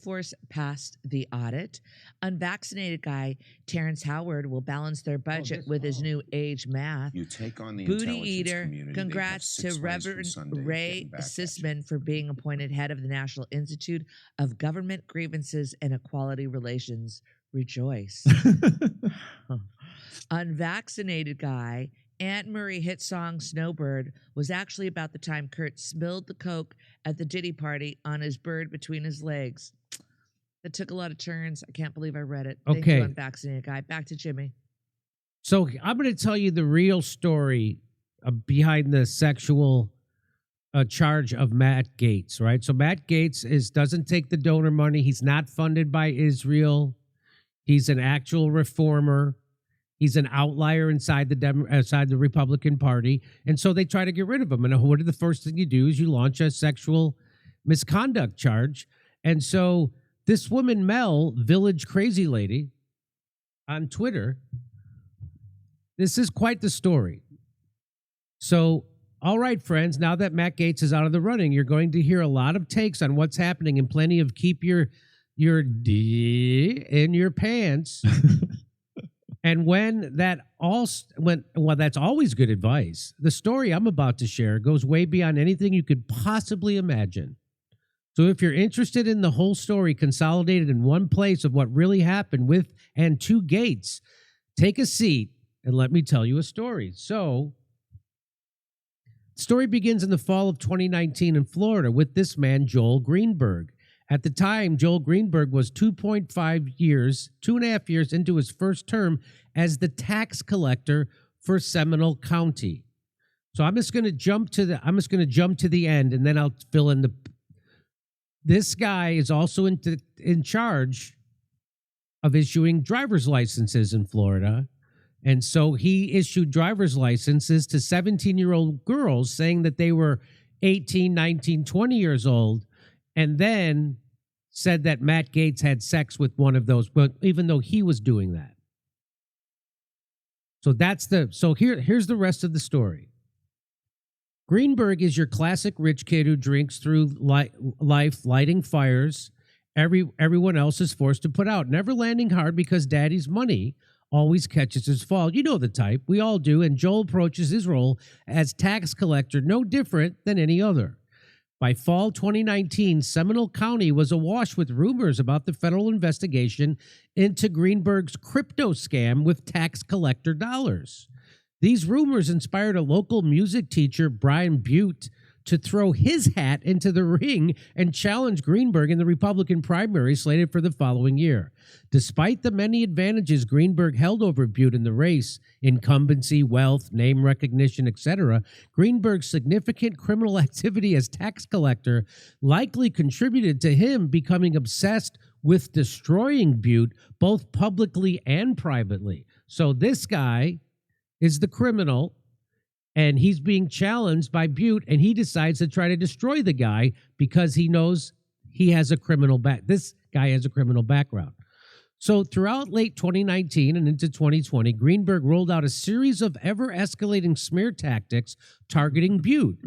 Force passed the audit. Unvaccinated guy Terrence Howard will balance their budget with his new age math. You take on the Booty intelligence eater, community. congrats to Reverend Ray Sisman for being appointed head of the National Institute of Government Grievances and Equality Relations. Rejoice. Unvaccinated guy, Aunt Marie hit song Snowbird was actually about the time Kurt spilled the Coke at the Diddy party on his bird between his legs. That took a lot of turns. I can't believe I read it. Thank you, unvaccinated guy. Back to Jimmy. So I'm going to tell you the real story behind the sexual charge of Matt Gaetz, right? So Matt Gaetz doesn't take the donor money. He's not funded by Israel. He's an actual reformer. He's an outlier inside the Republican Party. And so they try to get rid of him. And what are the first thing you do is you launch a sexual misconduct charge. And so this woman, Mel, Village Crazy Lady, on Twitter, this is quite the story. So, all right, friends, now that Matt Gaetz is out of the running, you're going to hear a lot of takes on what's happening and plenty of keep your D in your pants. And that's always good advice. The story I'm about to share goes way beyond anything you could possibly imagine. So if you're interested in the whole story consolidated in one place of what really happened with and to Gaetz, take a seat and let me tell you a story. So the story begins in the fall of 2019 in Florida with this man, Joel Greenberg. At the time, Joel Greenberg was 2.5 years into his first term as the tax collector for Seminole County. So I'm just going to jump to the end, and then I'll fill in the. This guy is also in charge of issuing driver's licenses in Florida, and so he issued driver's licenses to 17-year-old girls, saying that they were 18, 19, 20 years old. And then said that Matt Gaetz had sex with one of those, but even though he was doing that. So here's the rest of the story. Greenberg is your classic rich kid who drinks through life, lighting fires everyone else is forced to put out, never landing hard because daddy's money always catches his fall. You know the type. We all do. And Joel approaches his role as tax collector no different than any other. By fall 2019, Seminole County was awash with rumors about the federal investigation into Greenberg's crypto scam with tax collector dollars. These rumors inspired a local music teacher, Brian Butte, to throw his hat into the ring and challenge Greenberg in the Republican primary slated for the following year. Despite the many advantages Greenberg held over Butte in the race, incumbency, wealth, name recognition, etc., Greenberg's significant criminal activity as tax collector likely contributed to him becoming obsessed with destroying Butte, both publicly and privately. So this guy is the criminal, and he's being challenged by Butte, and he decides to try to destroy the guy because he knows he has a criminal this guy has a criminal background. So throughout late 2019 and into 2020, Greenberg rolled out a series of ever-escalating smear tactics targeting Butte.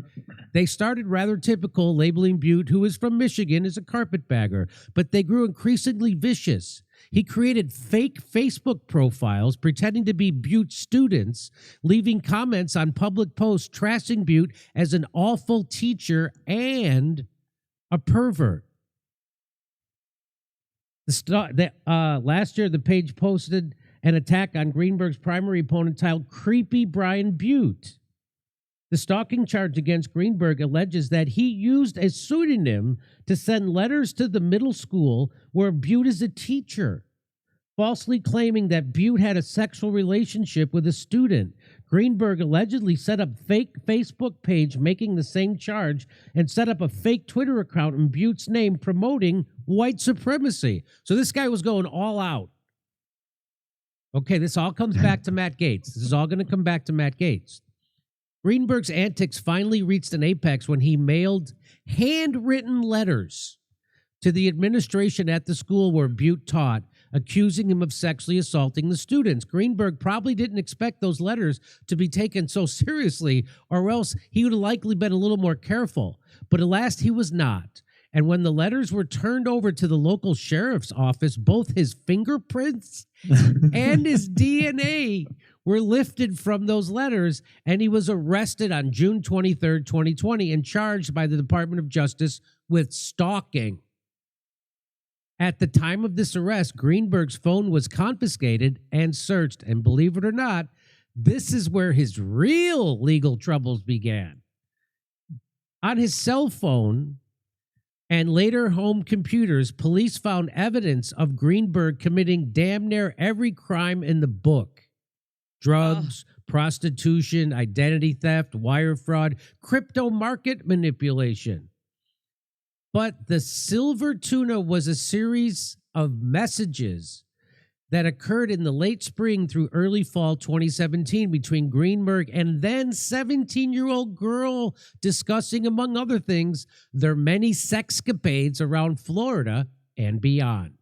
They started rather typical, labeling Butte, who is from Michigan, as a carpetbagger, but they grew increasingly vicious. He created fake Facebook profiles pretending to be Butte students, leaving comments on public posts trashing Butte as an awful teacher and a pervert. Last year, the page posted an attack on Greenberg's primary opponent titled Creepy Brian Butte. The stalking charge against Greenberg alleges that he used a pseudonym to send letters to the middle school where Butte is a teacher, falsely claiming that Butte had a sexual relationship with a student. Greenberg allegedly set up fake Facebook page making the same charge and set up a fake Twitter account in Butte's name promoting white supremacy. So this guy was going all out. Okay, this all comes back to Matt Gaetz. This is all going to come back to Matt Gaetz. Greenberg's antics finally reached an apex when he mailed handwritten letters to the administration at the school where Butte taught, accusing him of sexually assaulting the students. Greenberg probably didn't expect those letters to be taken so seriously, or else he would have likely been a little more careful. But alas, he was not. And when the letters were turned over to the local sheriff's office, both his fingerprints and his DNA were lifted from those letters, and he was arrested on June 23rd, 2020, and charged by the Department of Justice with stalking. At the time of this arrest, Greenberg's phone was confiscated and searched, and believe it or not, this is where his real legal troubles began. On his cell phone and later home computers, police found evidence of Greenberg committing damn near every crime in the book. Drugs, prostitution, identity theft, wire fraud, crypto market manipulation. But the silver tuna was a series of messages that occurred in the late spring through early fall 2017 between Greenberg and then 17-year-old girl discussing, among other things, their many sexcapades around Florida and beyond.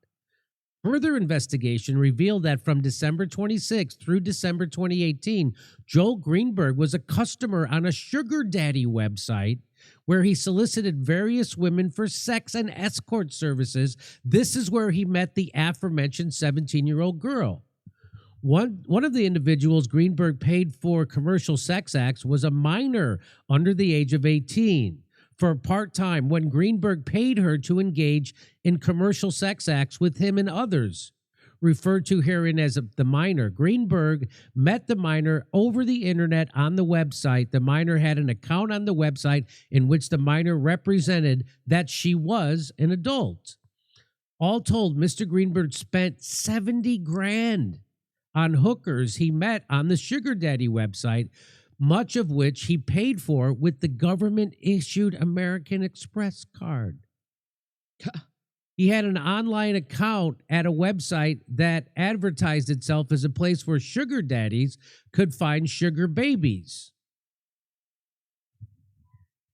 Further investigation revealed that from December 26 through December 2018, Joel Greenberg was a customer on a sugar daddy website where he solicited various women for sex and escort services. This is where he met the aforementioned 17-year-old girl. One of the individuals Greenberg paid for commercial sex acts was a minor under the age of 18. For part-time, when Greenberg paid her to engage in commercial sex acts with him and others, referred to herein as the minor. Greenberg met the minor over the internet on the website. The minor had an account on the website in which the minor represented that she was an adult. All told, Mr. Greenberg spent 70 grand on hookers he met on the sugar daddy website, much of which he paid for with the government-issued American Express card. He had an online account at a website that advertised itself as a place where sugar daddies could find sugar babies.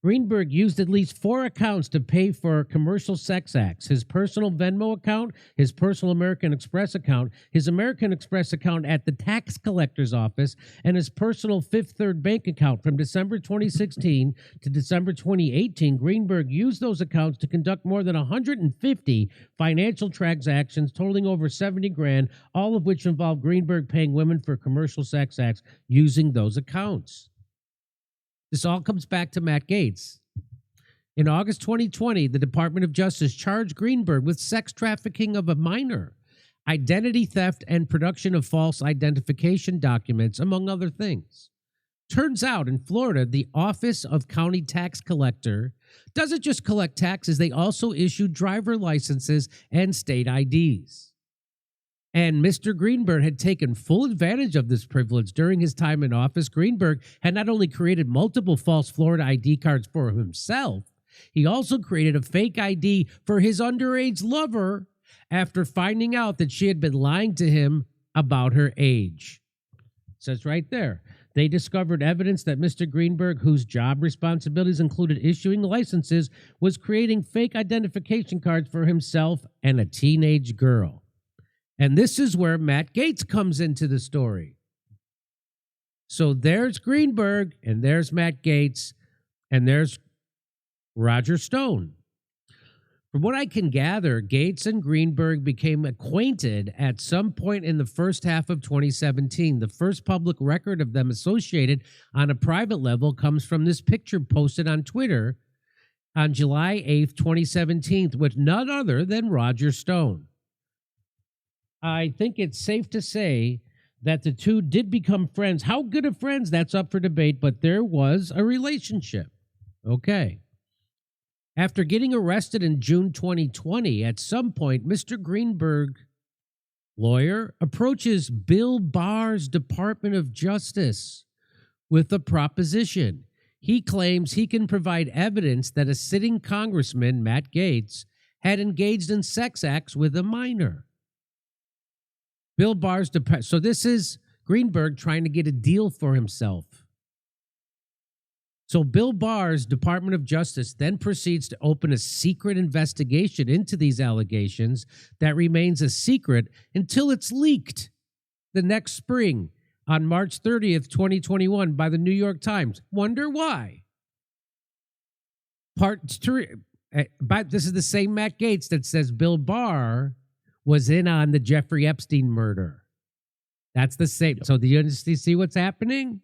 Greenberg used at least 4 accounts to pay for commercial sex acts: his personal Venmo account, his personal American Express account, his American Express account at the tax collector's office, and his personal Fifth Third Bank account. From December 2016 to December 2018, Greenberg used those accounts to conduct more than 150 financial transactions totaling over 70 grand, all of which involved Greenberg paying women for commercial sex acts using those accounts. This all comes back to Matt Gaetz. In August 2020, the Department of Justice charged Greenberg with sex trafficking of a minor, identity theft, and production of false identification documents, among other things. Turns out in Florida, the Office of County Tax Collector doesn't just collect taxes, they also issue driver licenses and state IDs. And Mr. Greenberg had taken full advantage of this privilege during his time in office. Greenberg had not only created multiple false Florida ID cards for himself, he also created a fake ID for his underage lover after finding out that she had been lying to him about her age. It says right there, they discovered evidence that Mr. Greenberg, whose job responsibilities included issuing licenses, was creating fake identification cards for himself and a teenage girl. And this is where Matt Gaetz comes into the story. So there's Greenberg, and there's Matt Gaetz, and there's Roger Stone. From what I can gather, Gaetz and Greenberg became acquainted at some point in the first half of 2017. The first public record of them associated on a private level comes from this picture posted on Twitter on July 8th, 2017, with none other than Roger Stone. I think it's safe to say that the two did become friends. How good of friends, that's up for debate, but there was a relationship. Okay. After getting arrested in June 2020, at some point, Mr. Greenberg, lawyer, approaches Bill Barr's Department of Justice with a proposition. He claims he can provide evidence that a sitting congressman, Matt Gaetz, had engaged in sex acts with a minor. Bill Barr's so this is Greenberg trying to get a deal for himself. So Bill Barr's Department of Justice then proceeds to open a secret investigation into these allegations that remains a secret until it's leaked the next spring on March 30th, 2021 by the New York Times. Wonder why? Part But this is the same Matt Gaetz that says Bill Barr was in on the Jeffrey Epstein murder. That's the same. So do you see what's happening?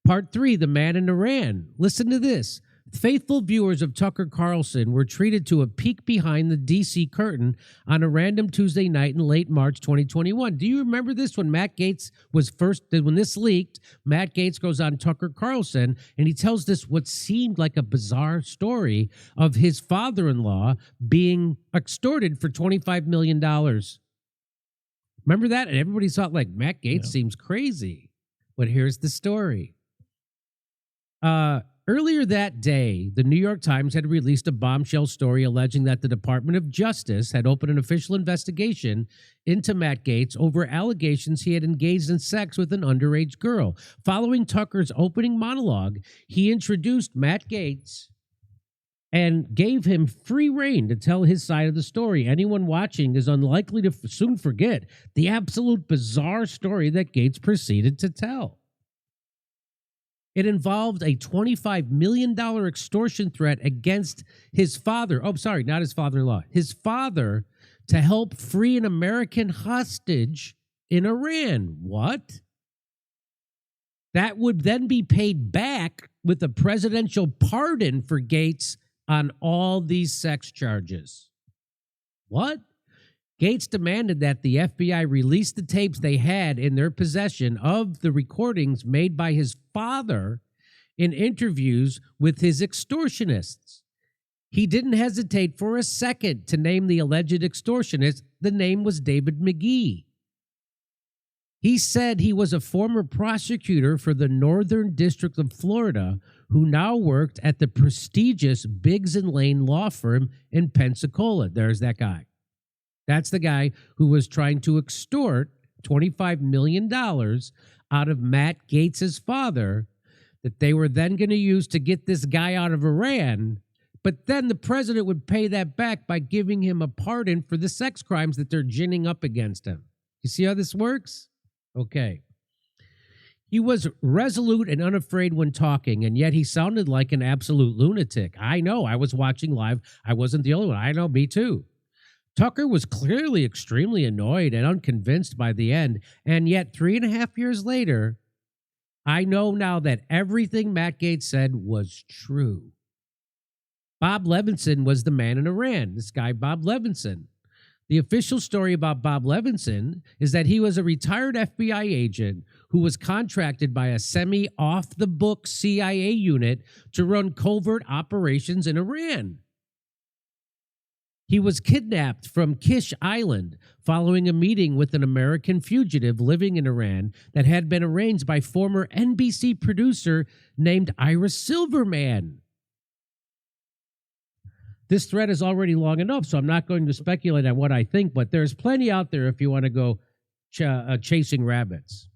Part 3, the man in Iran. Listen to this. Faithful viewers of Tucker Carlson were treated to a peek behind the D.C. curtain on a random Tuesday night in late March 2021. Do you remember this when Matt Gaetz was when this leaked, Matt Gaetz goes on Tucker Carlson and he tells this what seemed like a bizarre story of his father-in-law being extorted for $25 million. Remember that? And everybody thought like Matt Gaetz seems crazy. But here's the story. Earlier that day, the New York Times had released a bombshell story alleging that the Department of Justice had opened an official investigation into Matt Gaetz over allegations he had engaged in sex with an underage girl. Following Tucker's opening monologue, he introduced Matt Gaetz and gave him free rein to tell his side of the story. Anyone watching is unlikely to soon forget the absolute bizarre story that Gaetz proceeded to tell. It involved a $25 million extortion threat against his father. Oh, sorry, not his father-in-law. His father to help free an American hostage in Iran. What? That would then be paid back with a presidential pardon for Gaetz on all these sex charges. What? Gaetz demanded that the FBI release the tapes they had in their possession of the recordings made by his father in interviews with his extortionists. He didn't hesitate for a second to name the alleged extortionist. The name was David McGee. He said he was a former prosecutor for the Northern District of Florida who now worked at the prestigious Biggs and Lane law firm in Pensacola. There's that guy. That's the guy who was trying to extort $25 million out of Matt Gaetz's father that they were then going to use to get this guy out of Iran. But then the president would pay that back by giving him a pardon for the sex crimes that they're ginning up against him. You see how this works? Okay. He was resolute and unafraid when talking, and yet he sounded like an absolute lunatic. I know. I was watching live. I wasn't the only one. I know. Me too. Tucker was clearly extremely annoyed and unconvinced by the end, and yet 3.5 years later, I know now that everything Matt Gaetz said was true. Bob Levinson was the man in Iran, this guy Bob Levinson. The official story about Bob Levinson is that he was a retired FBI agent who was contracted by a semi-off-the-book CIA unit to run covert operations in Iran. He was kidnapped from Kish Island following a meeting with an American fugitive living in Iran that had been arranged by former NBC producer named Ira Silverman. This thread is already long enough, so I'm not going to speculate on what I think, but there's plenty out there if you want to go chasing rabbits.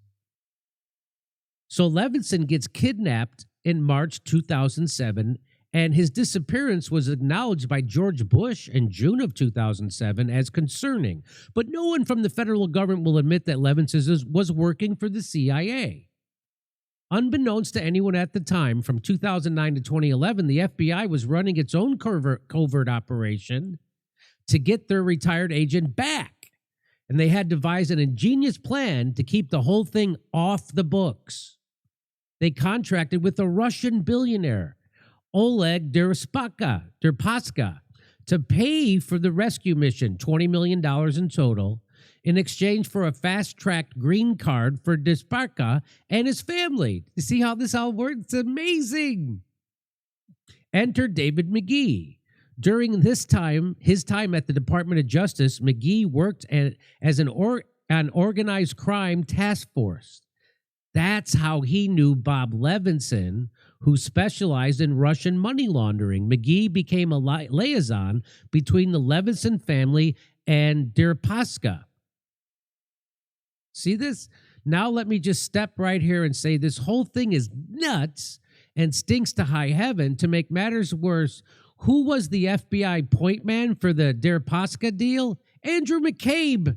So Levinson gets kidnapped in March 2007, and his disappearance was acknowledged by George Bush in June of 2007 as concerning. But no one from the federal government will admit that Levinson was working for the CIA. Unbeknownst to anyone at the time, from 2009 to 2011, the FBI was running its own covert operation to get their retired agent back. And they had devised an ingenious plan to keep the whole thing off the books. They contracted with a Russian billionaire, Oleg Deripaska, to pay for the rescue mission, $20 million in total, in exchange for a fast-tracked green card for Deripaska and his family. You see how this all works? It's amazing. Enter David McGee. During his time at the Department of Justice, McGee worked as an organized crime task force. That's how he knew Bob Levinson, who specialized in Russian money laundering. McGee became a liaison between the Levinson family and Deripaska. See this? Now let me just step right here and say this whole thing is nuts and stinks to high heaven. To make matters worse, who was the FBI point man for the Deripaska deal? Andrew McCabe.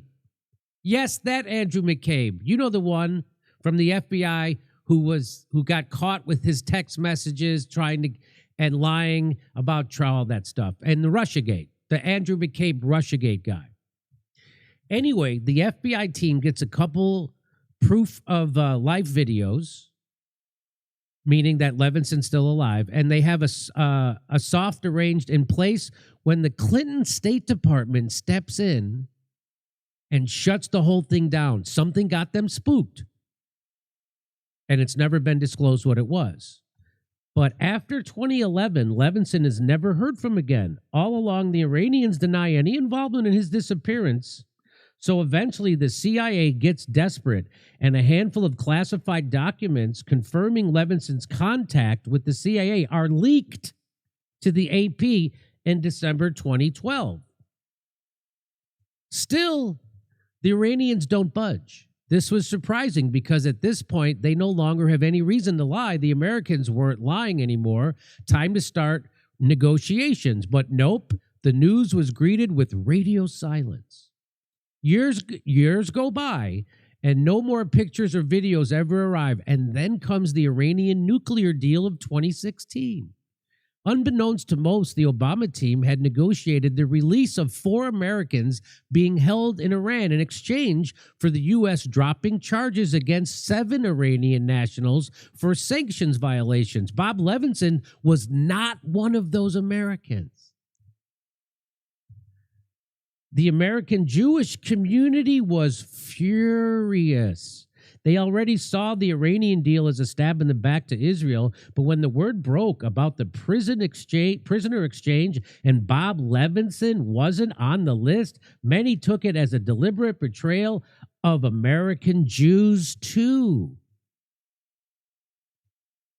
Yes, that Andrew McCabe. You know, the one from the FBI who got caught with his text messages trying to and lying about trial, that stuff. And the Russiagate, the Andrew McCabe Russiagate guy. Anyway, the FBI team gets a couple proof of live videos, meaning that Levinson's still alive, and they have a soft arranged in place when the Clinton State Department steps in and shuts the whole thing down. Something got them spooked, and it's never been disclosed what it was. But after 2011, Levinson is never heard from again. All along, the Iranians deny any involvement in his disappearance. So eventually, the CIA gets desperate, and a handful of classified documents confirming Levinson's contact with the CIA are leaked to the AP in December 2012. Still, the Iranians don't budge. This was surprising because at this point, they no longer have any reason to lie. The Americans weren't lying anymore. Time to start negotiations. But nope, the news was greeted with radio silence. Years go by, and no more pictures or videos ever arrive. And then comes the Iranian nuclear deal of 2016. Unbeknownst to most, the Obama team had negotiated the release of 4 Americans being held in Iran in exchange for the U.S. dropping charges against 7 Iranian nationals for sanctions violations. Bob Levinson was not one of those Americans. The American Jewish community was furious. They already saw the Iranian deal as a stab in the back to Israel, but when the word broke about the prisoner exchange and Bob Levinson wasn't on the list, many took it as a deliberate betrayal of American Jews too.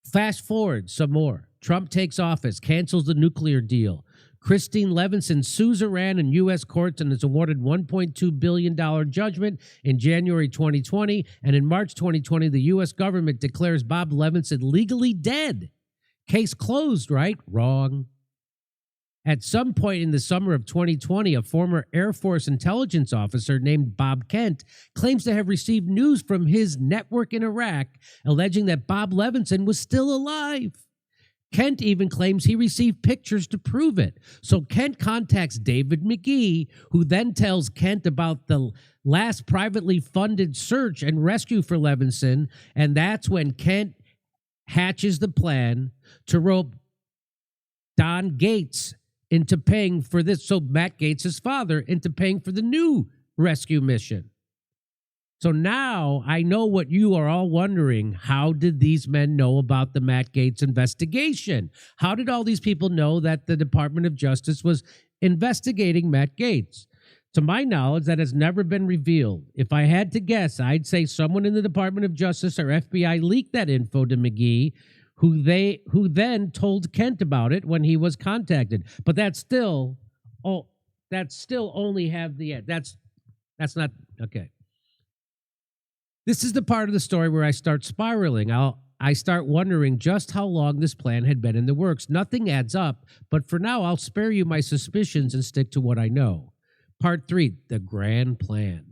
Fast forward some more. Trump takes office, cancels the nuclear deal. Christine Levinson sues Iran in U.S. courts and is awarded $1.2 billion judgment in January 2020. And in March 2020, the U.S. government declares Bob Levinson legally dead. Case closed, right? Wrong. At some point in the summer of 2020, a former Air Force intelligence officer named Bob Kent claims to have received news from his network in Iraq, alleging that Bob Levinson was still alive. Kent even claims he received pictures to prove it. So Kent contacts David McGee, who then tells Kent about the last privately funded search and rescue for Levinson, and that's when Kent hatches the plan to rope Don Gates into paying for this, so Matt Gates' father, into paying for the new rescue mission. So now I know what you are all wondering. How did these men know about the Matt Gaetz investigation? How did all these people know that the Department of Justice was investigating Matt Gaetz? To my knowledge, that has never been revealed. If I had to guess, I'd say someone in the Department of Justice or FBI leaked that info to McGee, who then told Kent about it when he was contacted. But that's still only have the end. That's not okay. This is the part of the story where I start spiraling. I start wondering just how long this plan had been in the works. Nothing adds up, but for now, I'll spare you my suspicions and stick to what I know. Part 3, the grand plan.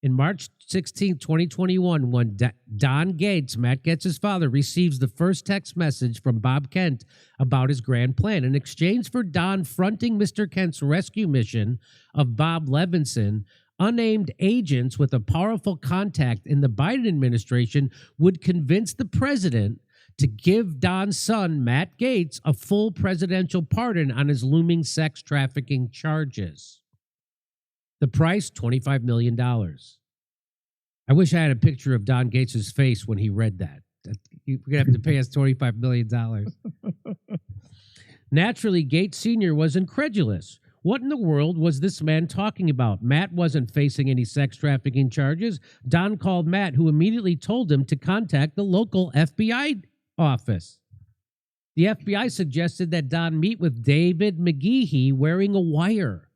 In March 16, 2021, when Don Gates, Matt Gaetz' father, receives the first text message from Bob Kent about his grand plan. In exchange for Don fronting Mr. Kent's rescue mission of Bob Levinson, unnamed agents with a powerful contact in the Biden administration would convince the president to give Don's son, Matt Gaetz, a full presidential pardon on his looming sex trafficking charges. The price, $25 million. I wish I had a picture of Don Gates' face when he read that. You're going to have to pay us $25 million. Naturally, Gates Sr. was incredulous. What in the world was this man talking about? Matt wasn't facing any sex trafficking charges. Don called Matt, who immediately told him to contact the local FBI office. The FBI suggested that Don meet with David McGee wearing a wire,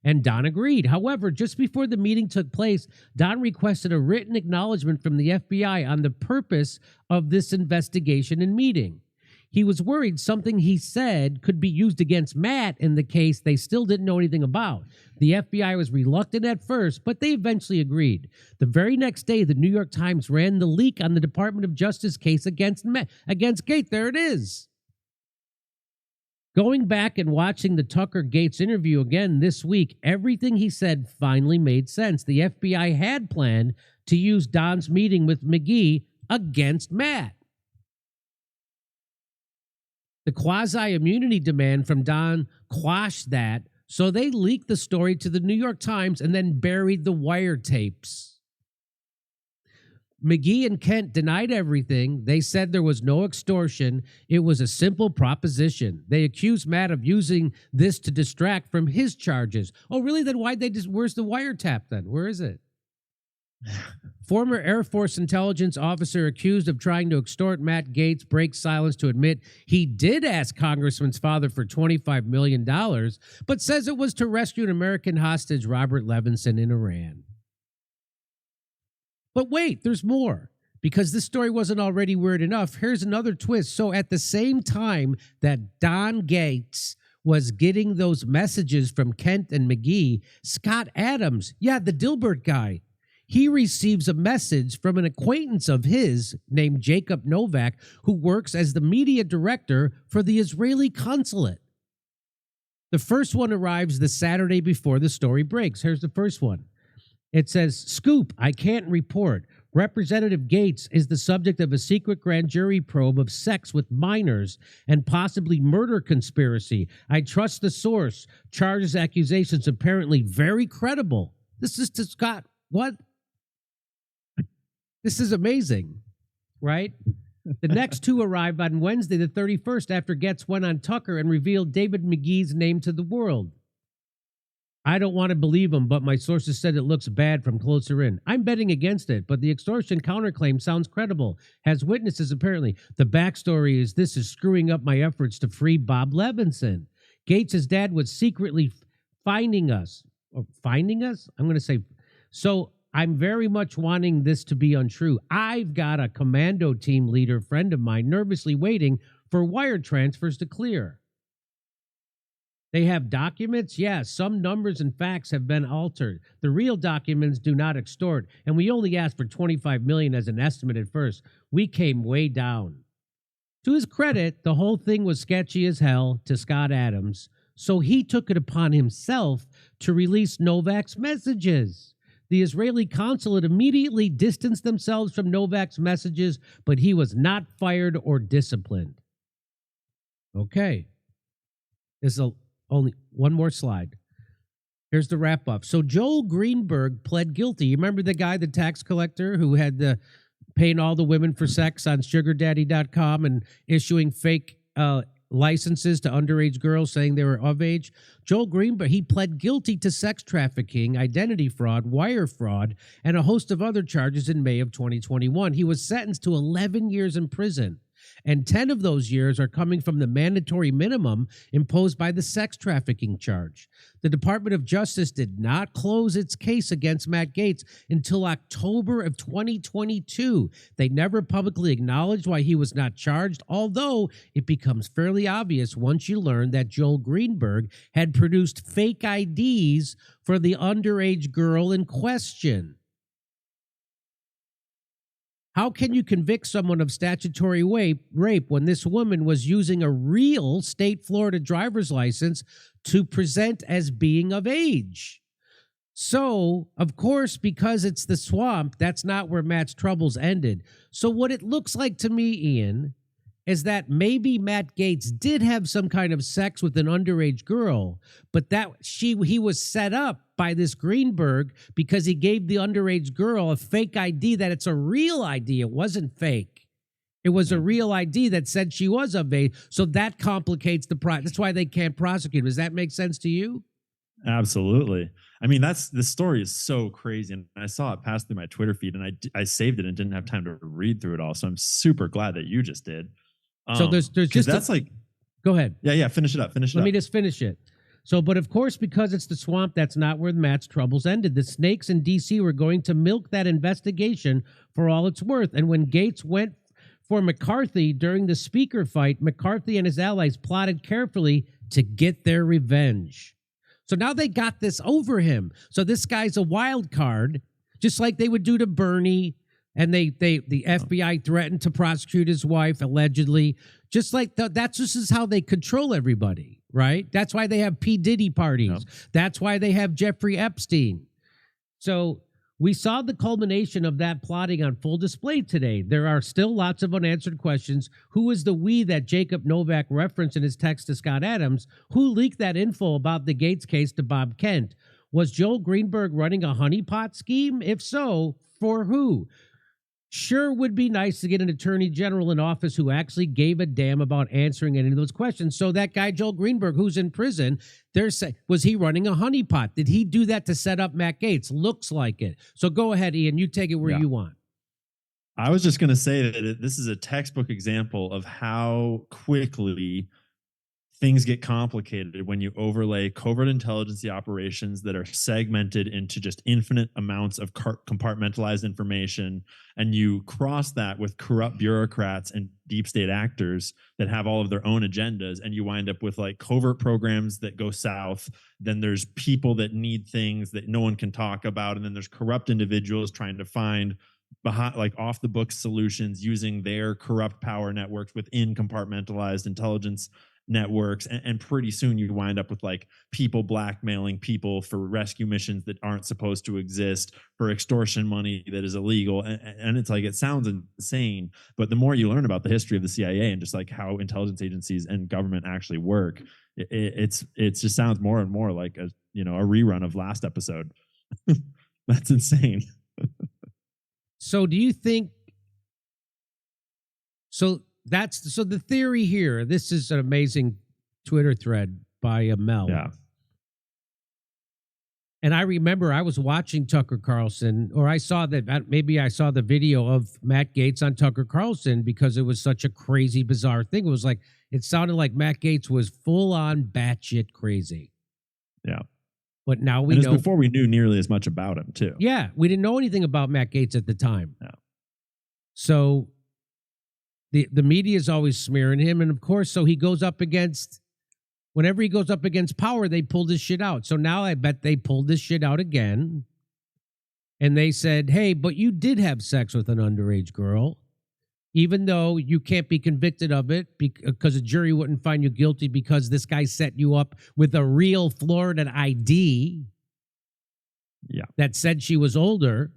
and Don agreed. However, just before the meeting took place, Don requested a written acknowledgement from the FBI on the purpose of this investigation and meeting. He was worried something he said could be used against Matt in the case they still didn't know anything about. The FBI was reluctant at first, but they eventually agreed. The very next day, the New York Times ran the leak on the Department of Justice case against Gates. There it is. Going back and watching the Tucker Gates interview again this week, everything he said finally made sense. The FBI had planned to use Don's meeting with McGee against Matt. The quasi-immunity demand from Don quashed that, so they leaked the story to the New York Times and then buried the wiretapes. McGee and Kent denied everything. They said there was no extortion. It was a simple proposition. They accused Matt of using this to distract from his charges. Oh, really? Then why'd they just, where's the wiretap then? Where is it? Former Air Force intelligence officer accused of trying to extort Matt Gaetz breaks silence to admit he did ask Congressman's father for $25 million, but says it was to rescue an American hostage, Robert Levinson, in Iran. But wait, there's more. Because this story wasn't already weird enough, here's another twist. So at the same time that Don Gaetz was getting those messages from Kent and McGee, Scott Adams, the Dilbert guy, he receives a message from an acquaintance of his named Jacob Novak, who works as the media director for the Israeli consulate. The first one arrives the Saturday before the story breaks. Here's the first one. It says, "Scoop, I can't report. Representative Gaetz is the subject of a secret grand jury probe of sex with minors and possibly murder conspiracy. I trust the source. Charges, accusations apparently very credible." This is to Scott. What? This is amazing, right? The next two arrived on Wednesday, the 31st, after Gaetz went on Tucker and revealed David McGee's name to the world. "I don't want to believe him, but my sources said it looks bad from closer in. I'm betting against it, but the extortion counterclaim sounds credible. Has witnesses, apparently. The backstory is this is screwing up my efforts to free Bob Levinson. Gates' dad was secretly finding us. Finding us? I'm going to say... So I'm very much wanting this to be untrue. I've got a commando team leader friend of mine nervously waiting for wire transfers to clear. They have documents? Yes, some numbers and facts have been altered. The real documents do not extort, and we only asked for $25 million as an estimate at first. We came way down." To his credit, the whole thing was sketchy as hell to Scott Adams, so he took it upon himself to release Novak's messages. The Israeli consulate immediately distanced themselves from Novak's messages, but he was not fired or disciplined. Okay. This is only one more slide. Here's the wrap up. So Joel Greenberg pled guilty. You remember the guy, the tax collector who had paying all the women for sex on sugardaddy.com and issuing fake licenses to underage girls saying they were of age? Joel Greenberg, he pled guilty to sex trafficking, identity fraud, wire fraud, and a host of other charges in May of 2021. He was sentenced to 11 years in prison, and 10 of those years are coming from the mandatory minimum imposed by the sex trafficking charge. The Department of Justice did not close its case against Matt Gaetz until October of 2022. They never publicly acknowledged why he was not charged, although it becomes fairly obvious once you learn that Joel Greenberg had produced fake IDs for the underage girl in question. How can you convict someone of statutory rape when this woman was using a real state Florida driver's license to present as being of age? So, of course, because it's the swamp, that's not where Matt's troubles ended. So what it looks like to me, Ian, is that maybe Matt Gaetz did have some kind of sex with an underage girl, but he was set up by this Greenberg because he gave the underage girl a fake ID that it's a real ID. It wasn't fake. It was a real ID that said she was of age. So that complicates the process. That's why they can't prosecute. Does that make sense to you? Absolutely. I mean, this story is so crazy, and I saw it pass through my Twitter feed, and I saved it and didn't have time to read through it all. So I'm super glad that you just did. So there's just go ahead. Yeah. Finish it up. Let me just finish it. So, but of course, because it's the swamp, that's not where Matt's troubles ended. The snakes in D.C. were going to milk that investigation for all it's worth. And when Gaetz went for McCarthy during the speaker fight, McCarthy and his allies plotted carefully to get their revenge. So now they got this over him. So this guy's a wild card, just like they would do to Bernie. And the FBI threatened to prosecute his wife, allegedly. Just like that's just is how they control everybody, right? That's why they have P. Diddy parties. Yep. That's why they have Jeffrey Epstein. So we saw the culmination of that plotting on full display today. There are still lots of unanswered questions. Who is the we that Jacob Novak referenced in his text to Scott Adams? Who leaked that info about the Gates case to Bob Kent? Was Joel Greenberg running a honeypot scheme? If so, for who? Sure would be nice to get an attorney general in office who actually gave a damn about answering any of those questions. So that guy, Joel Greenberg, who's in prison, was he running a honeypot? Did he do that to set up Matt Gaetz? Looks like it. So go ahead, Ian. You take it where you want. I was just going to say that this is a textbook example of how quickly things get complicated when you overlay covert intelligence operations that are segmented into just infinite amounts of compartmentalized information, and you cross that with corrupt bureaucrats and deep state actors that have all of their own agendas, and you wind up with like covert programs that go south. Then there's people that need things that no one can talk about, and then there's corrupt individuals trying to find behind, like, off the books solutions using their corrupt power networks within compartmentalized intelligence networks, and pretty soon you wind up with like people blackmailing people for rescue missions that aren't supposed to exist, for extortion money that is illegal, and it's like, it sounds insane, but the more you learn about the history of the CIA and just like how intelligence agencies and government actually work, it just sounds more and more like a rerun of last episode. That's insane. So do you think so? So the theory here, this is an amazing Twitter thread by Mel. Yeah. And I remember I was watching Tucker Carlson, or I saw the video of Matt Gaetz on Tucker Carlson because it was such a crazy, bizarre thing. It sounded like Matt Gaetz was full on batshit crazy. Yeah. But now we know. Before we knew nearly as much about him, too. Yeah. We didn't know anything about Matt Gaetz at the time. No. So the media is always smearing him. And of course, so he goes up against, whenever he goes up against power, they pull this shit out. So now I bet they pulled this shit out again. And they said, hey, but you did have sex with an underage girl, even though you can't be convicted of it because a jury wouldn't find you guilty because this guy set you up with a real Florida ID that said she was older.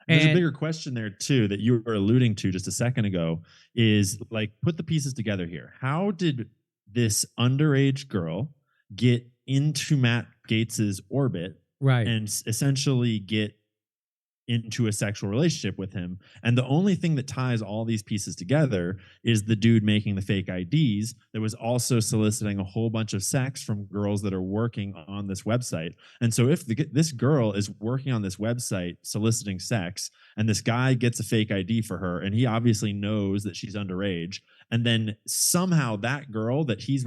There's a bigger question there, too, that you were alluding to just a second ago, is like, put the pieces together here. How did this underage girl get into Matt Gaetz's orbit, right, and essentially get into a sexual relationship with him? And the only thing that ties all these pieces together is the dude making the fake IDs that was also soliciting a whole bunch of sex from girls that are working on this website. And so if this girl is working on this website soliciting sex, and this guy gets a fake ID for her, and he obviously knows that she's underage, and then somehow that girl that he's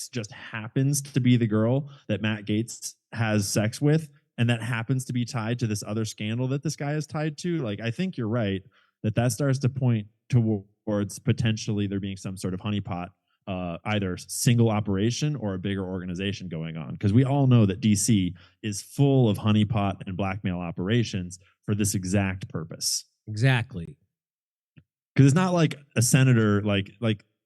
just happens to be the girl that Matt Gaetz has sex with, and that happens to be tied to this other scandal that this guy is tied to, like, I think you're right that starts to point towards potentially there being some sort of honeypot, either single operation or a bigger organization going on. Because we all know that DC is full of honeypot and blackmail operations for this exact purpose. Exactly. Because it's not like a senator, like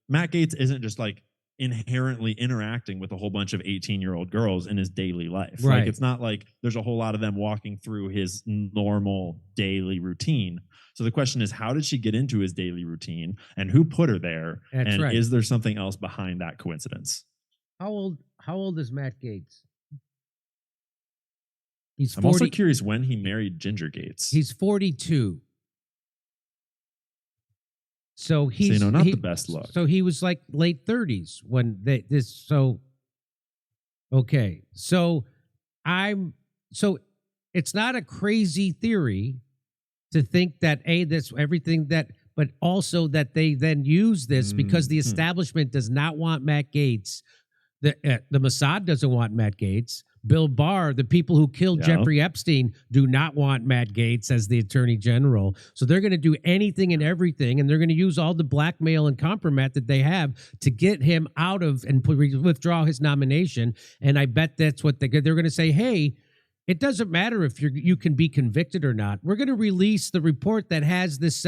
Matt Gaetz isn't just like inherently interacting with a whole bunch of 18-year-old girls in his daily life. Right. Like, it's not like there's a whole lot of them walking through his normal daily routine. So the question is, how did she get into his daily routine, and who put her there? That's right. Is there something else behind that coincidence? How old is Matt Gaetz? He's 40. I'm also curious when he married Ginger Gaetz. He's 42. So he's not the best look. So he was like late 30s when okay. So it's not a crazy theory to think that but also that they then use this because the establishment does not want Matt Gaetz. The Mossad doesn't want Matt Gaetz. Bill Barr, the people who killed Jeffrey Epstein, do not want Matt Gaetz as the attorney general. So they're going to do anything and everything, and they're going to use all the blackmail and compromat that they have to get him out of and withdraw his nomination. And I bet that's what they're going to say. Hey, It doesn't matter if you can be convicted or not. We're going to release the report that has this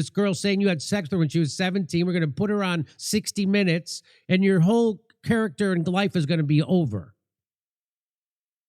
girl saying you had sex with her when she was 17. We're going to put her on 60 Minutes, and your whole character and life is going to be over.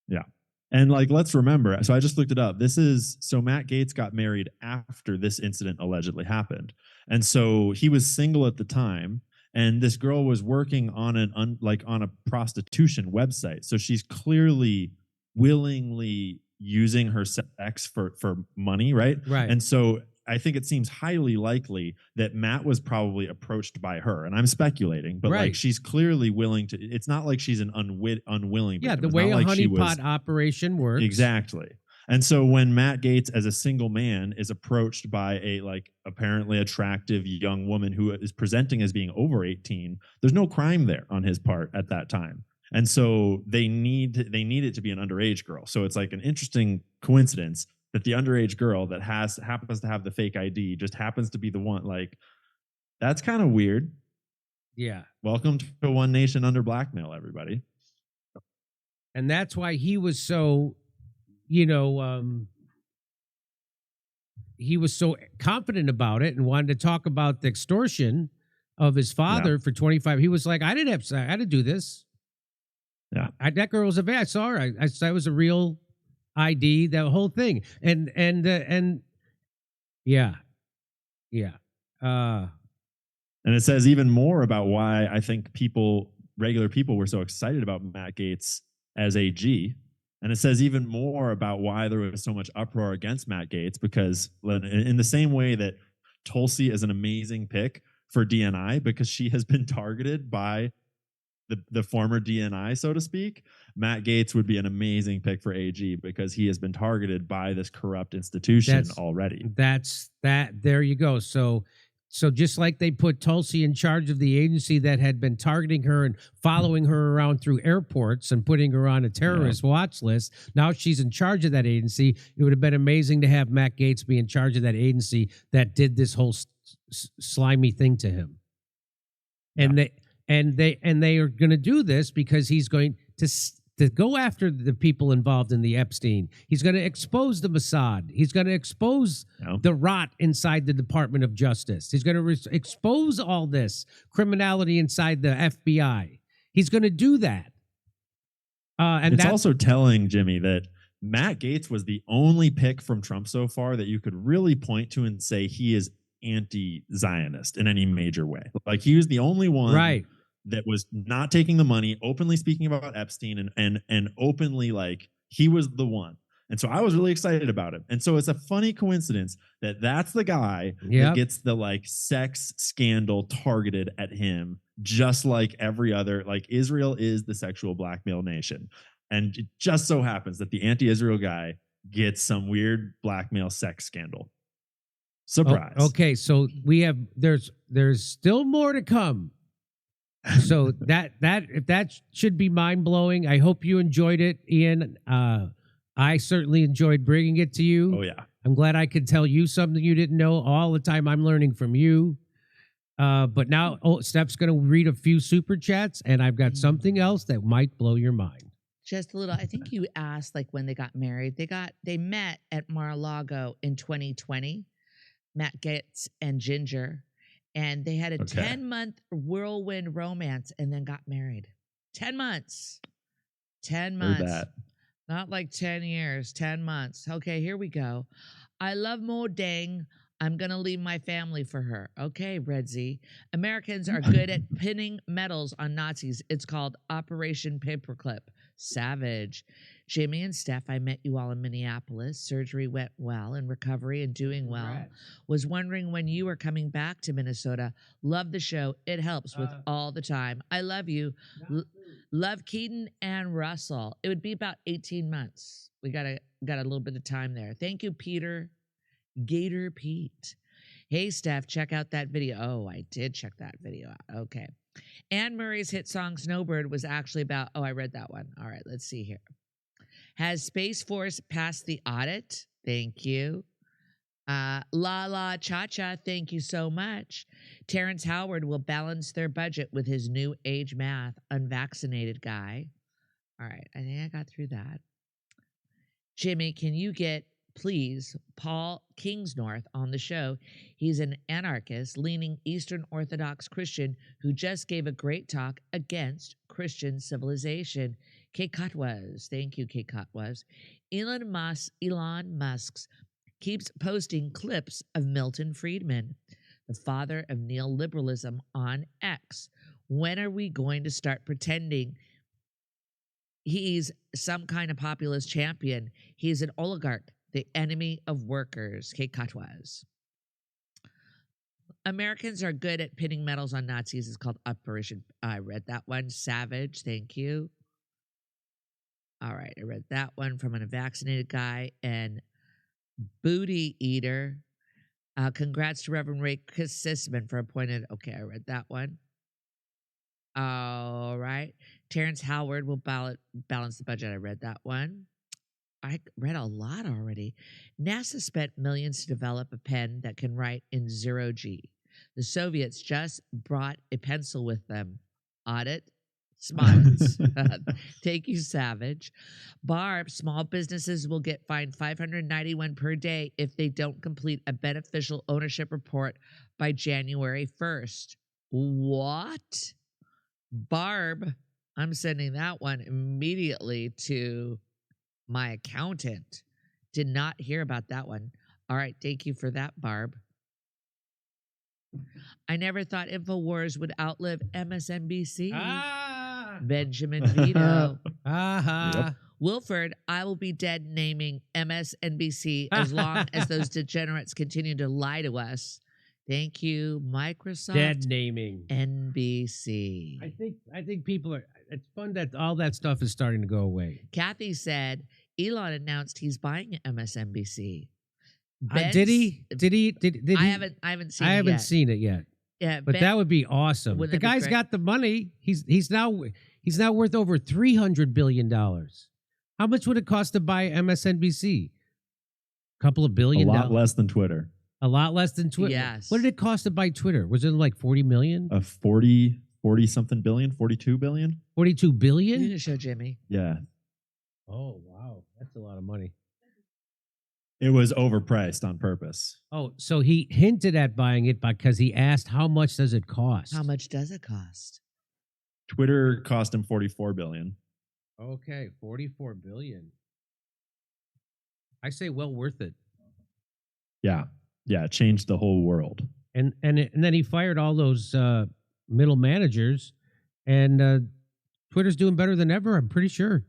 Yeah. And like, let's remember, so I just looked it up. So Matt Gaetz got married after this incident allegedly happened. And so he was single at the time. And this girl was working on on a prostitution website. So she's clearly willingly using her sex for money, right? Right. And so I think it seems highly likely that Matt was probably approached by her. And I'm speculating, but like she's clearly willing to. It's not like she's an unwilling. Yeah, victim. the way a like honeypot operation works. Exactly. And so when Matt Gaetz, as a single man, is approached by a like apparently attractive young woman who is presenting as being over 18, there's no crime there on his part at that time. And so they need it to be an underage girl. So it's like an interesting coincidence that the underage girl that happens to have the fake ID just happens to be the one. Like, that's kind of weird. Yeah. Welcome to One Nation Under Blackmail, everybody. And that's why he was so, he was so confident about it and wanted to talk about the extortion of his father for 25. He was like, I had to do this. Yeah. That girl was I saw her. I saw it was a real ID, that whole thing. And yeah. And it says even more about why I think regular people were so excited about Matt Gaetz as AG. And it says even more about why there was so much uproar against Matt Gaetz, because in the same way that Tulsi is an amazing pick for DNI because she has been targeted by the former DNI, so to speak, Matt Gaetz would be an amazing pick for AG because he has been targeted by this corrupt institution already. There you go. So just like they put Tulsi in charge of the agency that had been targeting her and following her around through airports and putting her on a terrorist watch list, now she's in charge of that agency. It would have been amazing to have Matt Gaetz be in charge of that agency that did this whole slimy thing to him. And they are going to do this because he's going to go after the people involved in the Epstein. He's going to expose the Mossad. He's going to expose the rot inside the Department of Justice. He's going to expose all this criminality inside the FBI. He's going to do that. And it's also telling, Jimmy, that Matt Gaetz was the only pick from Trump so far that you could really point to and say he is anti-Zionist in any major way. Like, he was the only one that was not taking the money, openly speaking about Epstein, and openly, like, he was the one. And so I was really excited about it. And so it's a funny coincidence that that's the guy that gets the like sex scandal targeted at him, just like every other. Like, Israel is the sexual blackmail nation. And it just so happens that the anti-Israel guy gets some weird blackmail sex scandal. Surprise. Okay, so there's still more to come. So that should be mind-blowing. I hope you enjoyed it, Ian. I certainly enjoyed bringing it to you. Oh, yeah. I'm glad I could tell you something you didn't know. All the time I'm learning from you. But now Steph's going to read a few super chats, and I've got something else that might blow your mind. Just a little. I think you asked like when they got married. They met at Mar-a-Lago in 2020. Matt Gaetz and Ginger. And they had a 10-month whirlwind romance and then got married. 10 months. 10 months. Heard that. Not like 10 years, 10 months. Okay, here we go. I love Mo Dang. I'm going to leave my family for her. Okay, Red Z. Americans are good at pinning medals on Nazis. It's called Operation Paperclip. Savage. Jimmy and Steph, I met you all in Minneapolis. Surgery went well and recovery and doing well. Right. Was wondering when you were coming back to Minnesota. Love the show. It helps with all the time. I love you. Love Keaton and Russell. It would be about 18 months. We got a little bit of time there. Thank you, Peter. Gator Pete. Hey, Steph, check out that video. Oh, I did check that video out. Okay. Anne Murray's hit song Snowbird was actually about, I read that one. All right, let's see here. Has Space Force passed the audit? Thank you. La La Cha Cha, thank you so much. Terrence Howard will balance their budget with his new age math, unvaccinated guy. All right, I think I got through that. Jimmy, can you get, please, Paul Kingsnorth on the show? He's an anarchist, leaning Eastern Orthodox Christian who just gave a great talk against Christian civilization. Kate Cotwas. Thank you, Kate Cotwas. Elon Musk's keeps posting clips of Milton Friedman, the father of neoliberalism, on X. When are we going to start pretending he's some kind of populist champion? He's an oligarch, the enemy of workers. Kate Cotwas. Americans are good at pinning medals on Nazis. It's called Operation. I read that one. Savage. Thank you. All right. I read that one from an unvaccinated guy. And Booty Eater. Congrats to Reverend Ray Sisman for appointed. Okay, I read that one. All right. Terrence Howard will balance the budget. I read that one. I read a lot already. NASA spent millions to develop a pen that can write in 0G. The Soviets just brought a pencil with them. Audit. Smarts. Thank you, Savage. Barb, small businesses will get fined $591 per day if they don't complete a beneficial ownership report by January 1st. What? Barb, I'm sending that one immediately to my accountant. Did not hear about that one. All right, thank you for that, Barb. I never thought InfoWars would outlive MSNBC. Benjamin Vito. Yep. Wilford, I will be dead naming MSNBC as long as those degenerates continue to lie to us. Thank you, Microsoft. Dead naming. NBC. I think people are. It's fun that all that stuff is starting to go away. Kathy said Elon announced he's buying MSNBC. Did he? Did he? I haven't seen. I it haven't yet. seen it yet. Yeah, But that would be awesome. Wouldn't The that be guy's great? got the money. He's now worth over $300 billion. How much would it cost to buy MSNBC? A couple of A billion. lot less than Twitter. A lot less than Twitter. Yes. What did it cost to buy Twitter? Was it like 40 million? 40 something billion, 42 billion. 42 You billion? need to show Jimmy. Yeah. Oh wow, that's a lot of money. It was overpriced on purpose. Oh, so he hinted at buying it because he asked, "How much does it cost?" How much does it cost? Twitter cost him 44 billion. Okay, 44 billion. I say well worth it. Yeah. Yeah. It changed the whole world. And then he fired all those middle managers, and Twitter's doing better than ever. I'm pretty sure.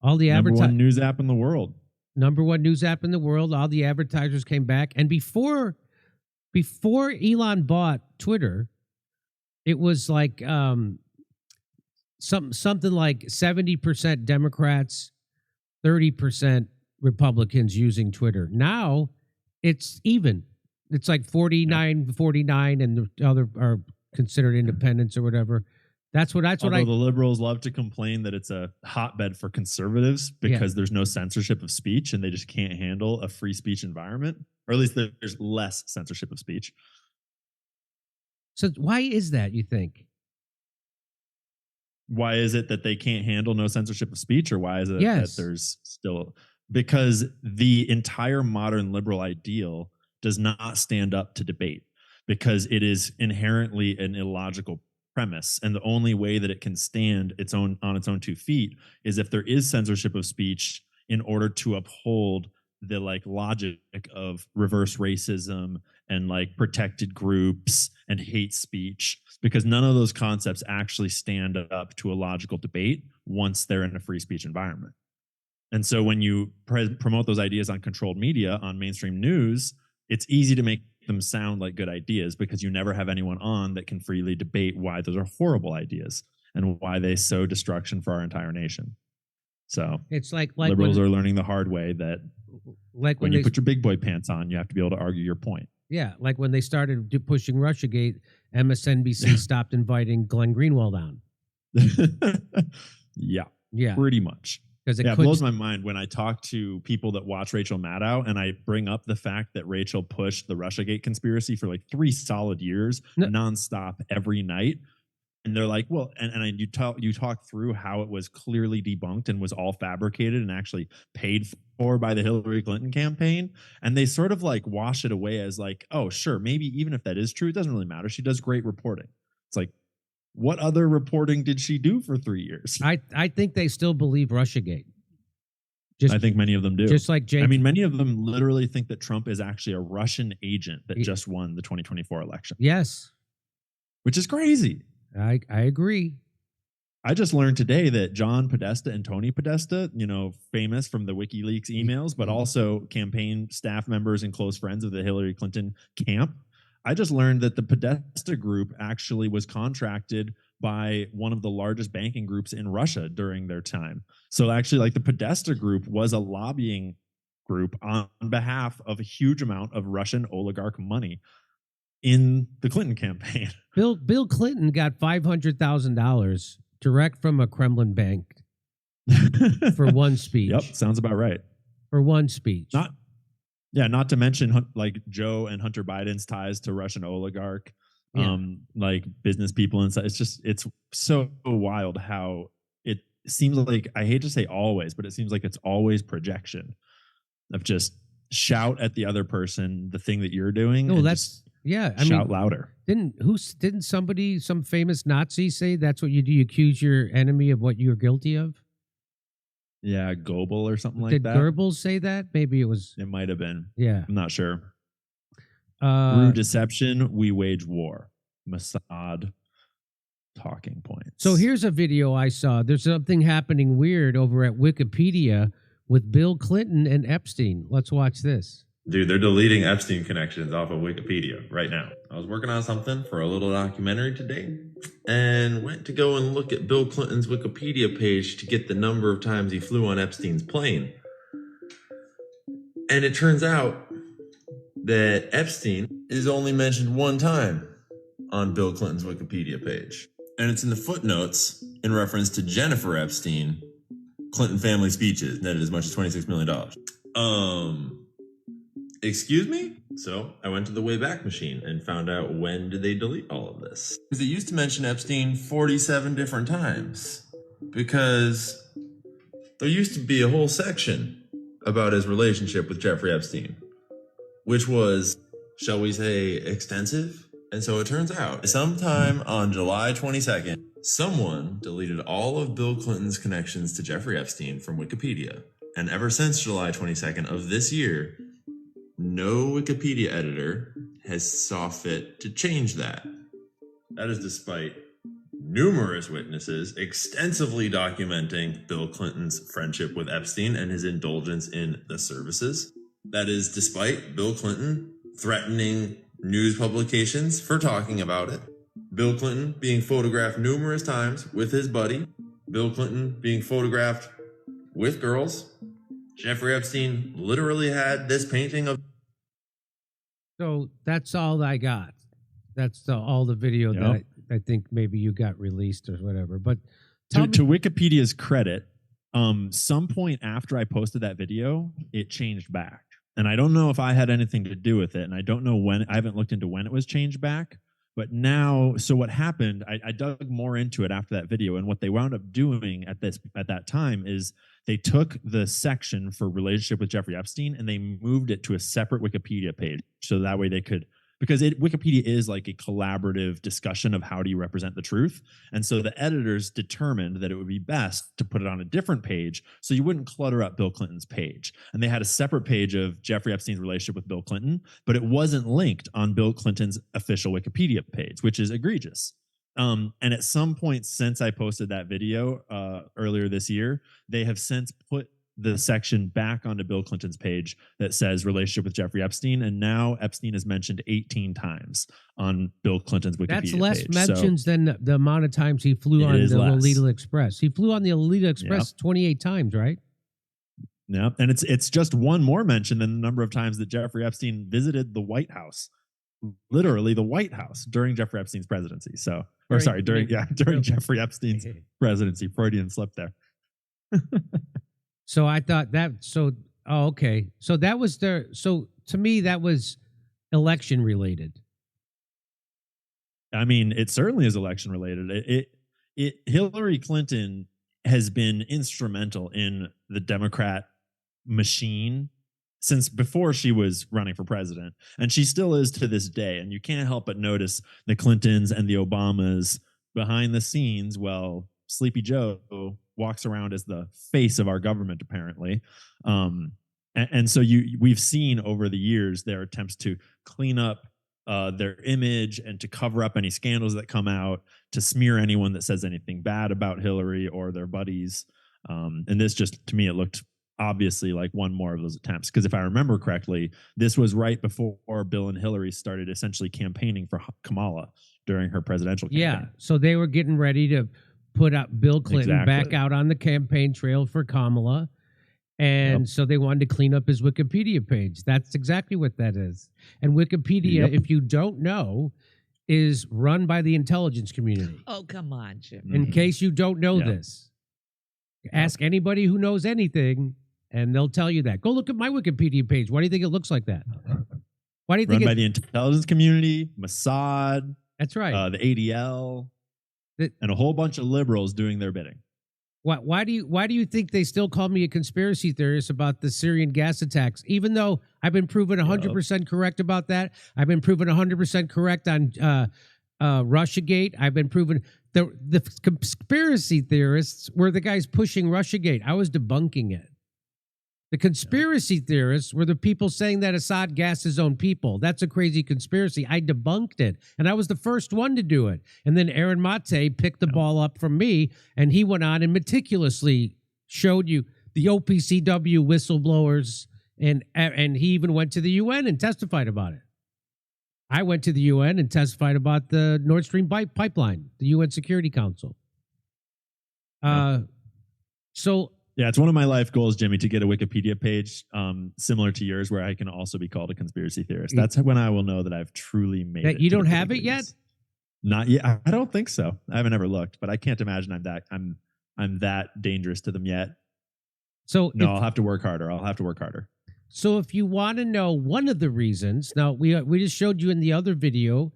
All the Number one advertisers, news app in the world. number one news app in the world. All the advertisers came back, and before Elon bought Twitter, it was like something like 70% Democrats, 30% Republicans using Twitter. Now it's even. It's like 49, and the other are considered independents or whatever. That's what Although the liberals love to complain that it's a hotbed for conservatives because there's no censorship of speech and they just can't handle a free speech environment, or at least there's less censorship of speech. So why is that, you think? Why is it that they can't handle no censorship of speech, or why is it Yes. that there's still, because the entire modern liberal ideal does not stand up to debate, because it is inherently an illogical premise, and the only way that it can stand on its own 2 feet is if there is censorship of speech in order to uphold the logic of reverse racism and protected groups and hate speech, because none of those concepts actually stand up to a logical debate once they're in a free speech environment. And so when you promote those ideas on controlled media, on mainstream news, it's easy to make them sound like good ideas because you never have anyone on that can freely debate why those are horrible ideas and why they sow destruction for our entire nation. So It's like liberals when, are learning the hard way that like when when you they put your big boy pants on, you have to be able to argue your point. yeah, like when they started pushing Russiagate, MSNBC stopped inviting Glenn Greenwald on. Yeah, Yeah, pretty much. because It blows my mind when I talk to people that watch Rachel Maddow and I bring up the fact that Rachel pushed the Russiagate conspiracy for 3 solid years, No. nonstop every night. And they're like, well, and you talk through how it was clearly debunked and was all fabricated and actually paid for by the Hillary Clinton campaign, and they sort of like wash it away as like, oh, sure, maybe even if that is true, it doesn't really matter. She does great reporting. It's like, what other reporting did she do for 3 years? I think they still believe Russiagate. I think many of them do. Just like James. I mean, many of them literally think that Trump is actually a Russian agent that just won the 2024 election. Yes. Which is crazy. I agree. I just learned today that John Podesta and Tony Podesta, famous from the WikiLeaks emails, but also campaign staff members and close friends of the Hillary Clinton camp. I just learned that the Podesta group actually was contracted by one of the largest banking groups in Russia during their time. So actually, like, the Podesta group was a lobbying group on behalf of a huge amount of Russian oligarch money in the Clinton campaign. Bill Clinton got $500,000 direct from a Kremlin bank for one speech. Yep, sounds about right. For one speech. Not to mention like Joe and Hunter Biden's ties to Russian oligarch, like business people and stuff. It's so wild how it seems like, I hate to say always, but it seems like it's always projection of just shout at the other person the thing that you're doing. No, that's shout louder. Didn't somebody, some famous Nazi say that's what you do? You accuse your enemy of what you're guilty of? Yeah, Goebel or something like that. Did Goebbels say that? Maybe it was. It might have been. Yeah. I'm not sure. Through deception, we wage war. Mossad talking points. So here's a video I saw. There's something happening weird over at Wikipedia with Bill Clinton and Epstein. Let's watch this. Dude, they're deleting Epstein connections off of Wikipedia right now. I was working on something for a little documentary today and went to go and look at Bill Clinton's Wikipedia page to get the number of times he flew on Epstein's plane. And it turns out that Epstein is only mentioned one time on Bill Clinton's Wikipedia page. And it's in the footnotes in reference to Jennifer Epstein, Clinton family speeches, netted as much as $26 million. Excuse me? So I went to the Wayback Machine and found out when did they delete all of this. Because it used to mention Epstein 47 different times. Because there used to be a whole section about his relationship with Jeffrey Epstein, which was, shall we say, extensive? And so it turns out, sometime on July 22nd, someone deleted all of Bill Clinton's connections to Jeffrey Epstein from Wikipedia. And ever since July 22nd of this year, no Wikipedia editor has saw fit to change that. That is despite numerous witnesses extensively documenting Bill Clinton's friendship with Epstein and his indulgence in the services. That is despite Bill Clinton threatening news publications for talking about it. Bill Clinton being photographed numerous times with his buddy. Bill Clinton being photographed with girls. Jeffrey Epstein literally had this painting of. So that's all I got. That's all the video that I think maybe you got released or whatever. But to Wikipedia's credit, some point after I posted that video, it changed back. And I don't know if I had anything to do with it. And I don't know when. I haven't looked into when it was changed back. But now, so what happened, I dug more into it after that video. And what they wound up doing at that time is they took the section for relationship with Jeffrey Epstein and they moved it to a separate Wikipedia page. So that way they could, because Wikipedia is like a collaborative discussion of how do you represent the truth. And so the editors determined that it would be best to put it on a different page so you wouldn't clutter up Bill Clinton's page. And they had a separate page of Jeffrey Epstein's relationship with Bill Clinton, but it wasn't linked on Bill Clinton's official Wikipedia page, which is egregious. And at some point since I posted that video earlier this year, they have since put the section back onto Bill Clinton's page that says relationship with Jeffrey Epstein. And now Epstein is mentioned 18 times on Bill Clinton's Wikipedia page. That's less mentions than the amount of times he flew on the Alita Express. He flew on the Alita Express 28 times, right? Yeah. And it's just one more mention than the number of times that Jeffrey Epstein visited the White House. Literally the White House during Jeffrey Epstein's presidency. During Jeffrey Epstein's presidency. Freudian slip there. So I thought that, okay. So that was so to me, that was election related. I mean, it certainly is election related. Hillary Clinton has been instrumental in the Democrat machine since before she was running for president. And she still is to this day. And you can't help but notice the Clintons and the Obamas behind the scenes. Well, Sleepy Joe walks around as the face of our government, apparently. And so we've seen over the years their attempts to clean up their image and to cover up any scandals that come out, to smear anyone that says anything bad about Hillary or their buddies. And this just, to me, it looked obviously like one more of those attempts. Because if I remember correctly, this was right before Bill and Hillary started essentially campaigning for Kamala during her presidential campaign. Yeah, so they were getting ready to put up Bill Clinton back out on the campaign trail for Kamala. And so they wanted to clean up his Wikipedia page. That's exactly what that is. And Wikipedia, if you don't know, is run by the intelligence community. Oh, come on, Jim. In case you don't know this, ask anybody who knows anything, and they'll tell you that. Go look at my Wikipedia page. Why do you think it looks like that? Why do you think run by the intelligence community, Mossad? That's right. The ADL, and a whole bunch of liberals doing their bidding. Why do you think they still call me a conspiracy theorist about the Syrian gas attacks? Even though I've been proven 100% correct about that. I've been proven 100% correct on Russiagate. I've been proven the conspiracy theorists were the guys pushing Russiagate. I was debunking it. The conspiracy theorists were the people saying that Assad gassed his own people. That's a crazy conspiracy. I debunked it, and I was the first one to do it. And then Aaron Mate picked the ball up from me, and he went on and meticulously showed you the OPCW whistleblowers, and he even went to the UN and testified about it. I went to the UN and testified about the Nord Stream pipeline, the UN Security Council. Yeah, it's one of my life goals, Jimmy, to get a Wikipedia page similar to yours where I can also be called a conspiracy theorist. That's when I will know that I've truly made it. You don't have it yet? Not yet. I don't think so. I haven't ever looked, but I can't imagine I'm that dangerous to them yet. So I'll have to work harder. So if you want to know one of the reasons, now we just showed you in the other video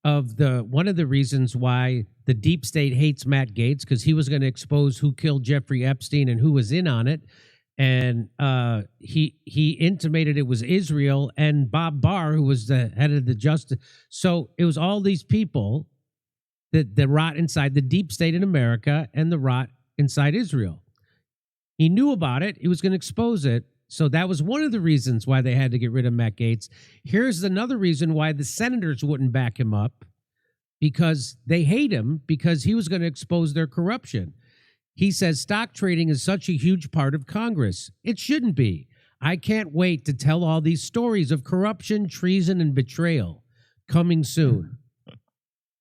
of one of the reasons why the deep state hates Matt Gaetz, because he was going to expose who killed Jeffrey Epstein and who was in on it. And he intimated it was Israel and Bob Barr, who was the head of the justice. So it was all these people that rot inside the deep state in America and the rot inside Israel. He knew about it. He was going to expose it. So that was one of the reasons why they had to get rid of Matt Gaetz. Here's another reason why the senators wouldn't back him up, because they hate him because he was going to expose their corruption. He says stock trading is such a huge part of Congress. It shouldn't be. I can't wait to tell all these stories of corruption, treason, and betrayal coming soon.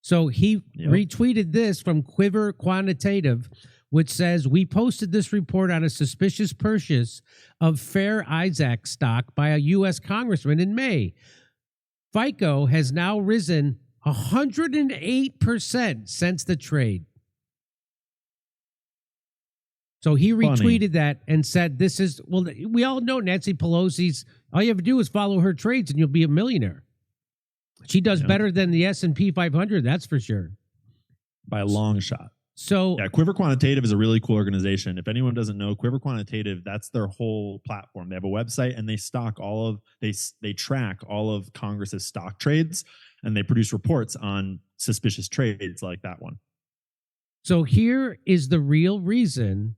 So he retweeted this from Quiver Quantitative, which says, we posted this report on a suspicious purchase of Fair Isaac stock by a U.S. congressman in May. FICO has now risen 108% since the trade. So he retweeted that and said, we all know Nancy Pelosi's, all you have to do is follow her trades and you'll be a millionaire. She does better than the S&P 500, that's for sure. By a long shot. So yeah, Quiver Quantitative is a really cool organization. If anyone doesn't know, Quiver Quantitative, that's their whole platform. They have a website and they track all of Congress's stock trades, and they produce reports on suspicious trades like that one. So here is the real reason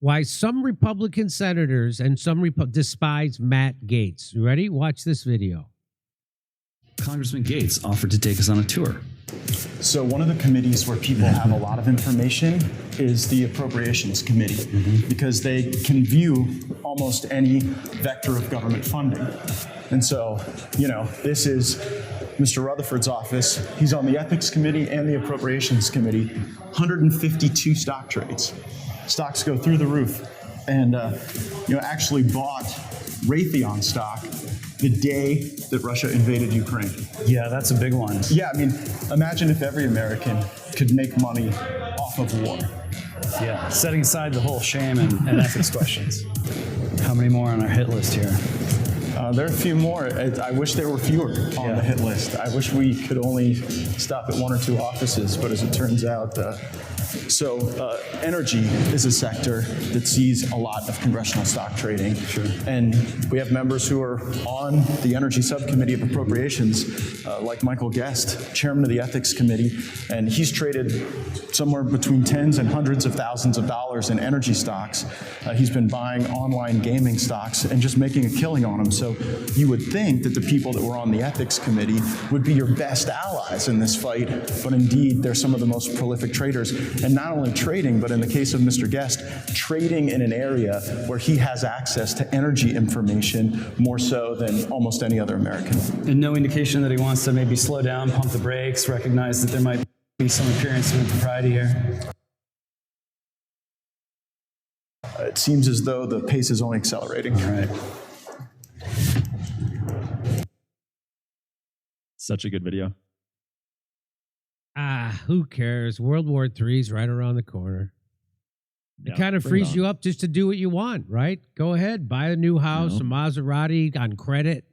why some Republican senators and some despise Matt Gaetz. You ready? Watch this video. Congressman Gaetz offered to take us on a tour. So one of the committees where people have a lot of information is the Appropriations Committee, because they can view almost any vector of government funding. And so, this is Mr. Rutherford's office. He's on the Ethics Committee and the Appropriations Committee. 152 stock trades. Stocks go through the roof. And, actually bought Raytheon stock the day that Russia invaded Ukraine. Yeah, that's a big one. Yeah, imagine if every American could make money off of war. Yeah, setting aside the whole shame and ethics questions. How many more on our hit list here? There are a few more. I wish there were fewer on the hit list. I wish we could only stop at one or two offices, but as it turns out, So energy is a sector that sees a lot of congressional stock trading. Sure. And we have members who are on the Energy Subcommittee of Appropriations, like Michael Guest, chairman of the Ethics Committee, and he's traded somewhere between tens and hundreds of thousands of dollars in energy stocks. He's been buying online gaming stocks and just making a killing on them. So you would think that the people that were on the Ethics Committee would be your best allies in this fight, but indeed they're some of the most prolific traders. And not only trading, but in the case of Mr. Guest, trading in an area where he has access to energy information more so than almost any other American. And no indication that he wants to maybe slow down, pump the brakes, recognize that there might be some appearance of impropriety here. It seems as though the pace is only accelerating. All right. Such a good video. Who cares? World War III's right around the corner. It kind of frees you up just to do what you want, right? Go ahead, buy a new house, a Maserati on credit.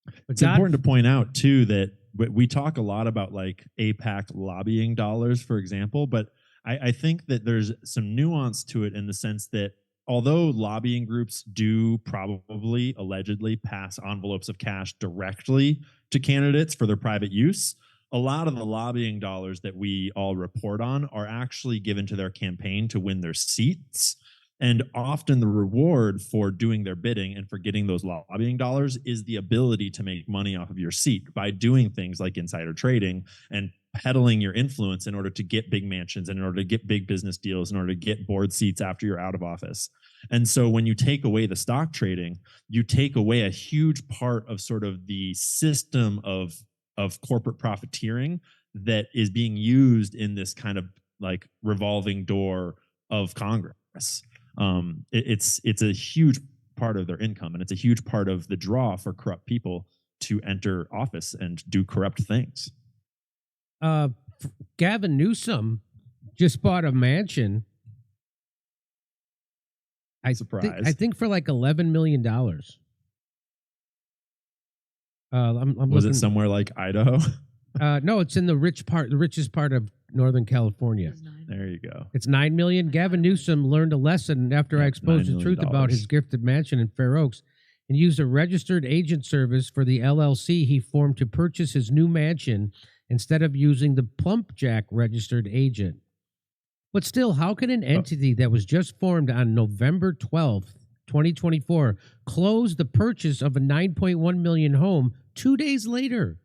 But it's important to point out, too, that we talk a lot about like AIPAC lobbying dollars, for example, but I think that there's some nuance to it in the sense that although lobbying groups do probably allegedly pass envelopes of cash directly to candidates for their private use, a lot of the lobbying dollars that we all report on are actually given to their campaign to win their seats. And often the reward for doing their bidding and for getting those lobbying dollars is the ability to make money off of your seat by doing things like insider trading and peddling your influence in order to get big mansions, in order to get big business deals, in order to get board seats after you're out of office. And so when you take away the stock trading, you take away a huge part of sort of the system of corporate profiteering that is being used in this kind of like revolving door of Congress. It's a huge part of their income, and it's a huge part of the draw for corrupt people to enter office and do corrupt things. Gavin Newsom just bought a mansion. Surprise! I think for like $11 million. I'm Was looking, it somewhere like Idaho? No, it's in the richest part of Northern California. There you go. It's $9 million. Gavin Newsom learned a lesson after I exposed the truth about his gifted mansion in Fair Oaks and used a registered agent service for the LLC he formed to purchase his new mansion instead of using the Plump Jack registered agent. But still, how can an entity that was just formed on November 12th, 2024, close the purchase of a $9.1 million home 2 days later?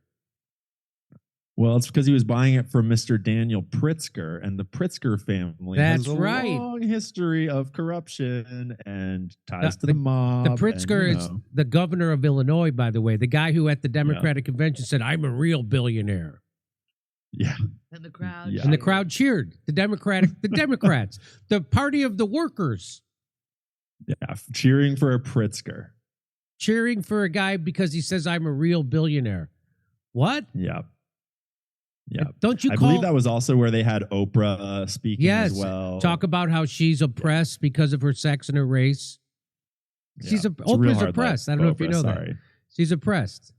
Well, it's because he was buying it from Mr. Daniel Pritzker, and the Pritzker family has a long history of corruption and ties to the mob. The Pritzker is the governor of Illinois, by the way, the guy who at the Democratic convention said, "I'm a real billionaire." Yeah. And the crowd And the crowd cheered. The Democrats, the party of the workers. Yeah, cheering for a Pritzker. Cheering for a guy because he says, "I'm a real billionaire." What? Yeah. Yeah. Don't you I call... believe that was also where they had Oprah speaking as well. Talk about how she's oppressed because of her sex and her race. Yeah. Oprah's oppressed. I don't know if you know that. She's oppressed.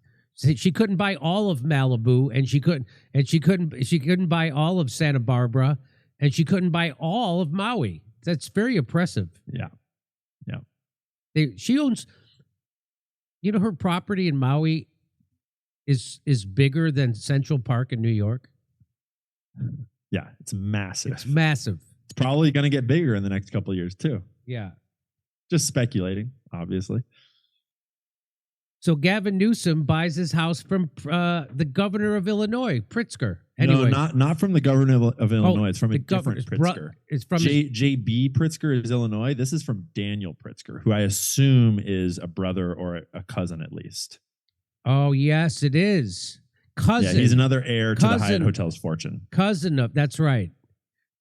She couldn't buy all of Malibu, and she couldn't buy all of Santa Barbara, and she couldn't buy all of Maui. That's very oppressive. Yeah. Yeah. She owns, her property in Maui is bigger than Central Park in New York. Yeah, it's massive. It's massive. It's probably going to get bigger in the next couple of years too. Yeah. Just speculating, obviously. So Gavin Newsom buys his house from the governor of Illinois, Pritzker. Anyways. No, not from the governor of Illinois. It's from a different Pritzker. It's from J.B. Pritzker is Illinois. This is from Daniel Pritzker, who I assume is a brother or a cousin at least. Oh, yes, it is. Cousin. Yeah, he's another heir to the Hyatt Hotel's fortune. That's right.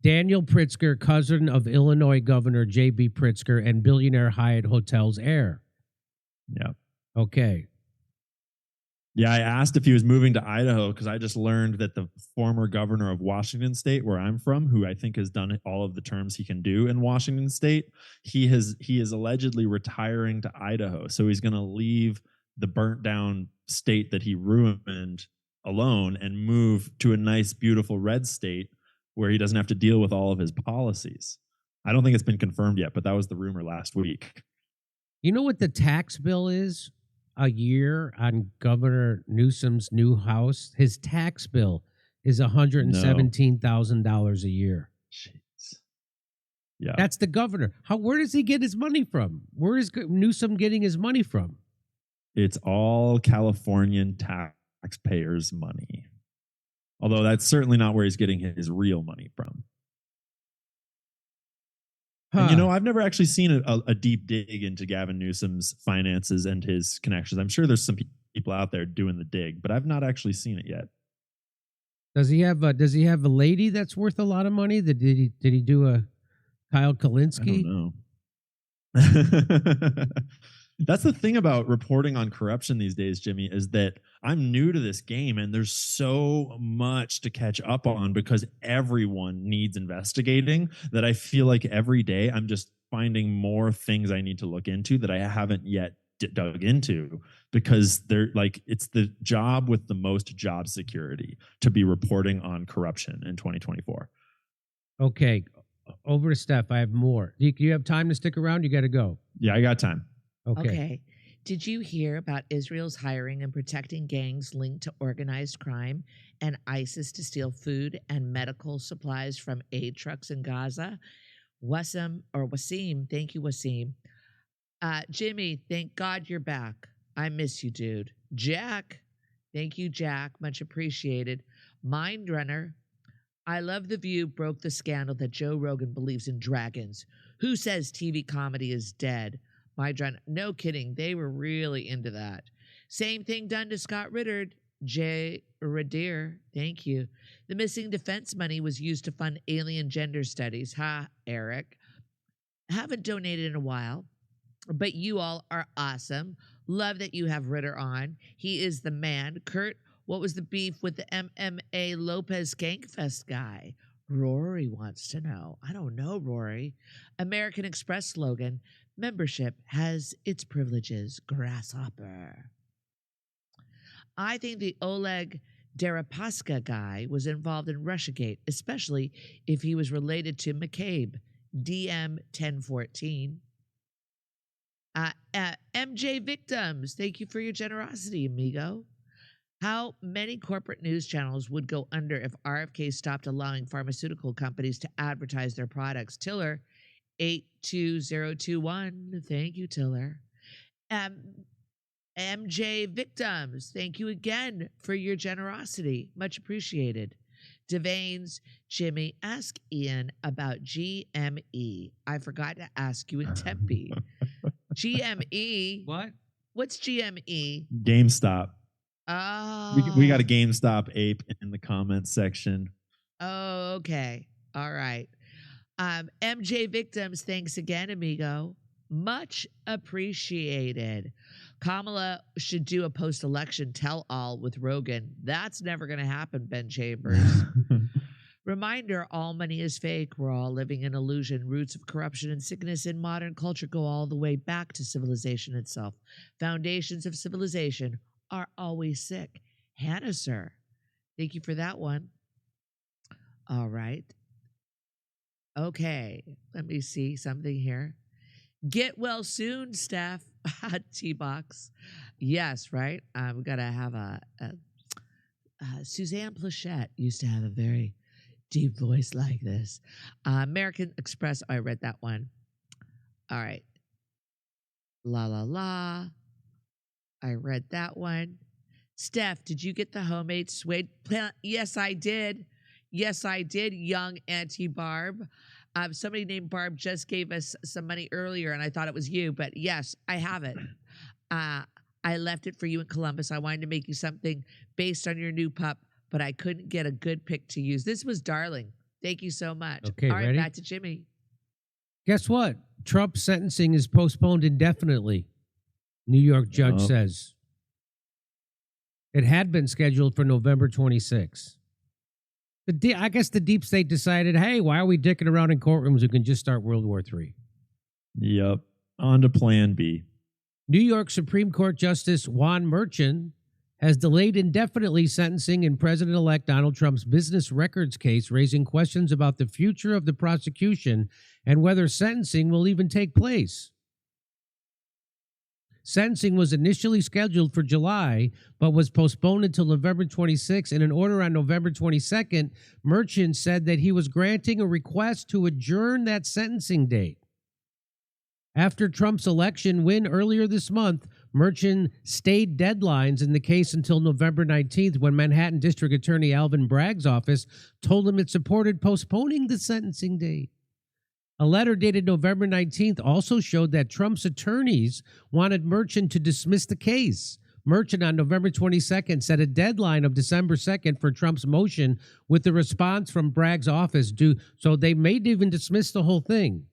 Daniel Pritzker, cousin of Illinois Governor J.B. Pritzker and billionaire Hyatt Hotels heir. Yeah. Okay. Yeah, I asked if he was moving to Idaho because I just learned that the former governor of Washington State, where I'm from, who I think has done all of the terms he can do in Washington State, he is allegedly retiring to Idaho. So he's going to leave the burnt down state that he ruined alone and move to a nice, beautiful red state where he doesn't have to deal with all of his policies. I don't think it's been confirmed yet, but that was the rumor last week. You know what the tax bill is a year on Governor Newsom's new house? His tax bill is $117,000 a year. Jeez. Yeah. That's the governor. Where does he get his money from? Where is Newsom getting his money from? It's all Californian taxpayers' money. Although that's certainly not where he's getting his real money from. And, you know, I've never actually seen a deep dig into Gavin Newsom's finances and his connections. I'm sure there's some people out there doing the dig, but I've not actually seen it yet. Does he have a lady that's worth a lot of money? Did he do a Kyle Kalinske? I don't know. That's the thing about reporting on corruption these days, Jimmy, is that I'm new to this game and there's so much to catch up on because everyone needs investigating that I feel like every day I'm just finding more things I need to look into that I haven't yet dug into, because they're like, it's the job with the most job security to be reporting on corruption in 2024. Okay. Over to Steph. I have more. Do you have time to stick around? You got to go. Yeah, I got time. Okay. Did you hear about Israel's hiring and protecting gangs linked to organized crime and ISIS to steal food and medical supplies from aid trucks in Gaza? Wasim, thank you, Wasim. Jimmy, thank God you're back. I miss you, dude. Jack, thank you, Jack. Much appreciated. Mindrunner, I love The View broke the scandal that Joe Rogan believes in dragons. Who says TV comedy is dead? No kidding. They were really into that. Same thing done to Scott Ritter. J. Radir, thank you. The missing defense money was used to fund alien gender studies. Ha, Eric. Haven't donated in a while, but you all are awesome. Love that you have Ritter on. He is the man. Kurt, what was the beef with the MMA Lopez Skankfest guy? Rory wants to know. I don't know, Rory. American Express slogan, membership has its privileges, grasshopper. I think the Oleg Deripaska guy was involved in Russiagate, especially if he was related to McCabe, DM 1014. MJ Victims, thank you for your generosity, amigo. How many corporate news channels would go under if RFK stopped allowing pharmaceutical companies to advertise their products? Tiller, 82021. Thank you, Tiller. MJ Victims, thank you again for your generosity. Much appreciated. Devane's, Jimmy, ask Ian about GME. I forgot to ask you in Tempe. GME. What? What's GME? GameStop. Oh. We got a GameStop ape in the comments section. Oh, okay. All right. MJ Victims, thanks again, amigo. Much appreciated. Kamala should do a post-election tell-all with Rogan. That's never going to happen, Ben Chambers. Reminder, all money is fake. We're all living in illusion. Roots of corruption and sickness in modern culture go all the way back to civilization itself. Foundations of civilization are always sick. Hannah, sir, thank you for that one. All right. Okay, let me see something here. Get well soon, Steph. T-Box. Yes, right? We got to have Suzanne Plachette used to have a very deep voice like this. American Express, I read that one. All right. La la la. I read that one. Steph, did you get the homemade suede plant? Yes, I did. Yes, I did, young Auntie Barb. Somebody named Barb just gave us some money earlier, and I thought it was you, but yes, I have it. I left it for you in Columbus. I wanted to make you something based on your new pup, but I couldn't get a good pick to use. This was darling. Thank you so much. Okay, all right, ready? back to Jimmy. Guess what? Trump's sentencing is postponed indefinitely. New York judge says. It had been scheduled for November 26th. I guess the deep state decided, hey, why are we dicking around in courtrooms? We can just start World War III. Yep. On to plan B. New York Supreme Court Justice Juan Merchan has delayed indefinitely sentencing in President-elect Donald Trump's business records case, raising questions about the future of the prosecution and whether sentencing will even take place. Sentencing was initially scheduled for July, but was postponed until November 26. In an order on November 22nd, Merchant said that he was granting a request to adjourn that sentencing date. After Trump's election win earlier this month, Merchant stayed deadlines in the case until November 19th, when Manhattan District Attorney Alvin Bragg's office told him it supported postponing the sentencing date. A letter dated November 19th also showed that Trump's attorneys wanted Merchant to dismiss the case. Merchant on November 22nd set a deadline of December 2nd for Trump's motion, with the response from Bragg's office due, so they may even dismiss the whole thing.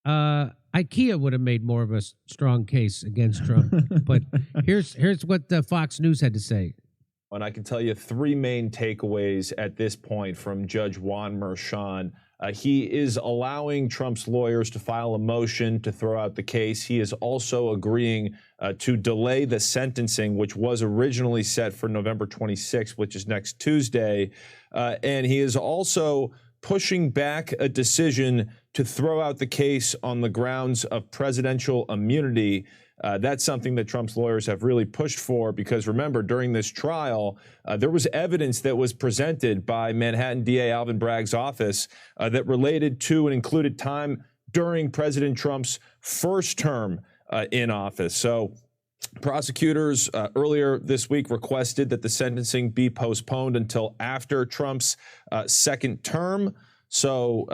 IKEA would have made more of a strong case against Trump, but here's what Fox News had to say. And I can tell you three main takeaways at this point from Judge Juan Merchan. He is allowing Trump's lawyers to file a motion to throw out the case. He is also agreeing to delay the sentencing, which was originally set for November 26th, which is next Tuesday. And he is also pushing back a decision to throw out the case on the grounds of presidential immunity. That's something that Trump's lawyers have really pushed for, because remember, during this trial, there was evidence that was presented by Manhattan DA Alvin Bragg's office that related to and included time during President Trump's first term in office. So prosecutors earlier this week requested that the sentencing be postponed until after Trump's second term. So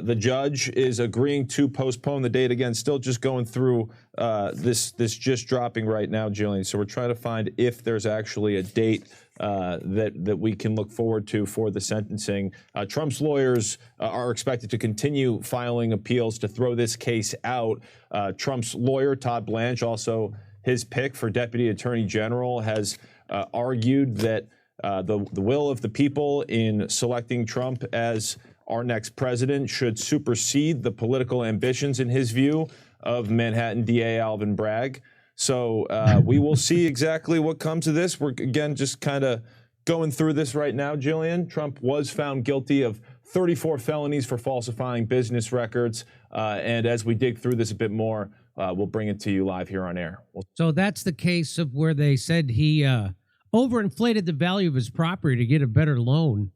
the judge is agreeing to postpone the date. Again, still just going through this just dropping right now, Jillian. So we're trying to find if there's actually a date that we can look forward to for the sentencing. Trump's lawyers are expected to continue filing appeals to throw this case out. Trump's lawyer, Todd Blanche, also his pick for Deputy Attorney General, has argued that the will of the people in selecting Trump as our next president should supersede the political ambitions, in his view, of Manhattan DA Alvin Bragg. So we will see exactly what comes of this. We're, again, just kind of going through this right now, Jillian. Trump was found guilty of 34 felonies for falsifying business records. And as we dig through this a bit more, we'll bring it to you live here on air. So that's the case of where they said he overinflated the value of his property to get a better loan.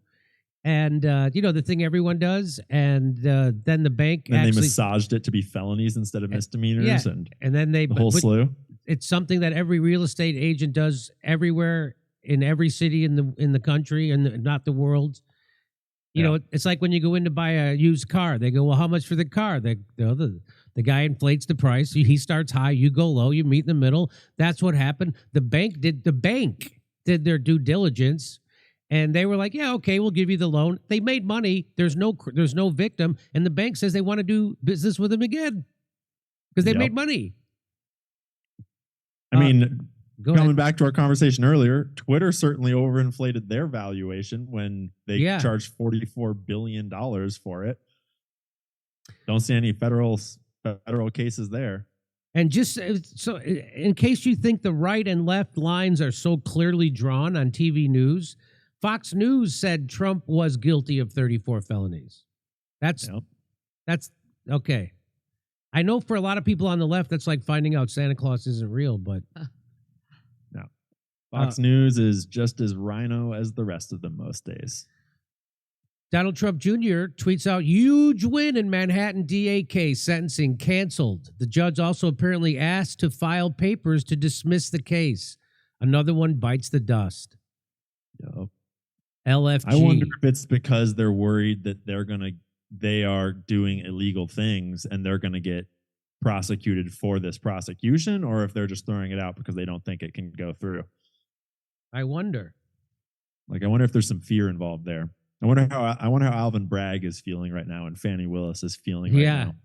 And, the thing everyone does. And then the bank they massaged it to be felonies instead of misdemeanors. Yeah, and then they the whole slew. It's something that every real estate agent does everywhere in every city in the country and not the world. You know, it's like when you go in to buy a used car. They go, well, how much for the car? The guy inflates the price. He starts high, you go low, you meet in the middle. That's what happened. The bank did their due diligence. And they were like, yeah, okay, we'll give you the loan. They made money. There's no victim. And the bank says they want to do business with them again because they made money. I mean, coming back to our conversation earlier, Twitter certainly overinflated their valuation when they charged $44 billion for it. Don't see any federal cases there. And just so in case you think the right and left lines are so clearly drawn on TV news, Fox News said Trump was guilty of 34 felonies. That's okay. I know for a lot of people on the left, that's like finding out Santa Claus isn't real, but no. Fox News is just as rhino as the rest of them most days. Donald Trump Jr. tweets out, huge win in Manhattan DA case, sentencing canceled. The judge also apparently asked to file papers to dismiss the case. Another one bites the dust. Yep. LFG. I wonder if it's because they're worried that they are doing illegal things and they're going to get prosecuted for this prosecution, or if they're just throwing it out because they don't think it can go through. I wonder. I wonder if there's some fear involved there. I wonder how Alvin Bragg is feeling right now and Fannie Willis is feeling right now.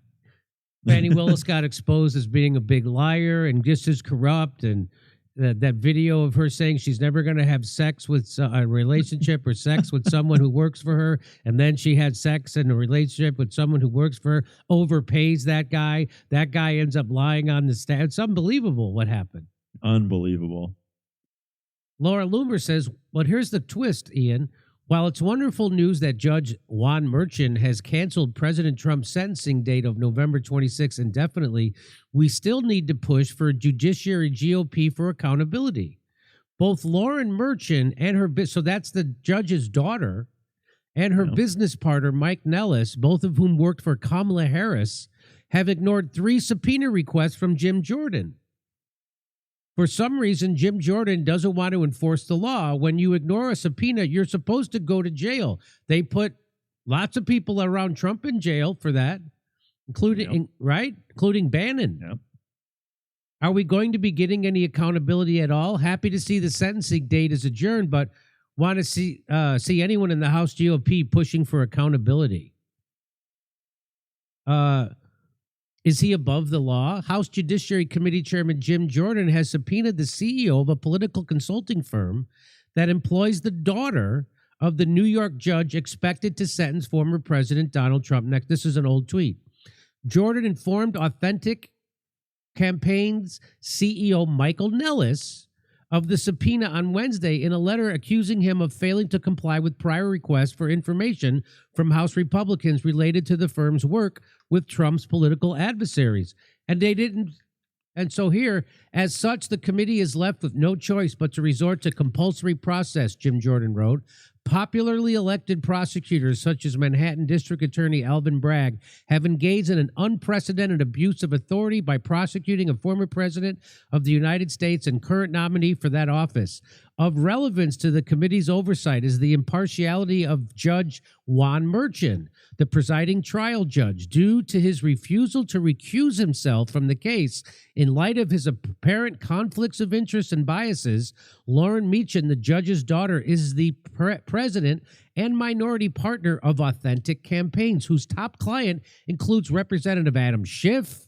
Fannie Willis got exposed as being a big liar and just as corrupt, and that video of her saying she's never going to have sex with a relationship or sex with someone who works for her, and then she had sex in a relationship with someone who works for her, overpays that guy. That guy ends up lying on the stand. It's unbelievable what happened. Unbelievable. Laura Loomer says, but here's the twist, Ian. While it's wonderful news that Judge Juan Merchan has canceled President Trump's sentencing date of November 26 indefinitely, we still need to push for a judiciary GOP for accountability. Both Lauren Merchan and so that's the judge's daughter, and her business partner, Mike Nellis, both of whom worked for Kamala Harris, have ignored 3 subpoena requests from Jim Jordan. For some reason, Jim Jordan doesn't want to enforce the law. When you ignore a subpoena, you're supposed to go to jail. They put lots of people around Trump in jail for that, including Bannon. Yep. Are we going to be getting any accountability at all? Happy to see the sentencing date is adjourned, but want to see anyone in the House GOP pushing for accountability. Is he above the law? House Judiciary Committee Chairman Jim Jordan has subpoenaed the CEO of a political consulting firm that employs the daughter of the New York judge expected to sentence former President Donald Trump next. This is an old tweet. Jordan informed Authentic Campaigns CEO Michael Nellis of the subpoena on Wednesday in a letter accusing him of failing to comply with prior requests for information from House Republicans related to the firm's work with Trump's political adversaries. And they didn't. And so here, as such, the committee is left with no choice but to resort to compulsory process, Jim Jordan wrote. Popularly elected prosecutors such as Manhattan District Attorney Alvin Bragg have engaged in an unprecedented abuse of authority by prosecuting a former president of the United States and current nominee for that office. Of relevance to the committee's oversight is the impartiality of Judge Juan Merchan, the presiding trial judge, due to his refusal to recuse himself from the case in light of his apparent conflicts of interest and biases. Lauren Merchan, the judge's daughter, is the president and minority partner of Authentic Campaigns, whose top client includes Representative Adam Schiff,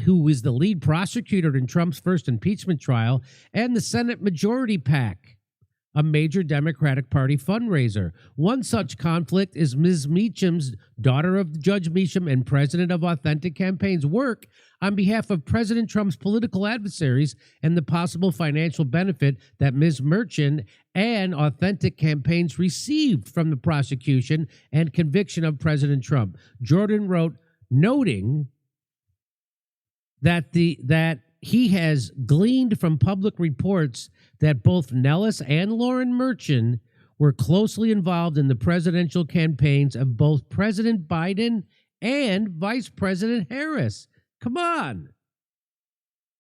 who is the lead prosecutor in Trump's first impeachment trial, and the Senate Majority PAC, a major Democratic Party fundraiser. One such conflict is Ms. Meacham's, daughter of Judge Meacham and president of Authentic Campaigns, work on behalf of President Trump's political adversaries and the possible financial benefit that Ms. Merchan and Authentic Campaigns received from the prosecution and conviction of President Trump. Jordan wrote, noting that he has gleaned from public reports that both Nellis and Lauren Merchan were closely involved in the presidential campaigns of both President Biden and Vice President Harris. Come on.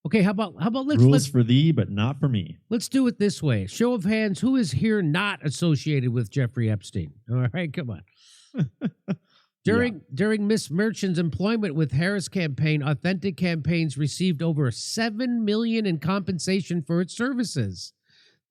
Okay, how about Rules for thee, but not for me. Let's do it this way. Show of hands, who is here not associated with Jeffrey Epstein? All right, come on. During Ms. Merchan's employment with Harris campaign, Authentic Campaigns received over $7 million in compensation for its services,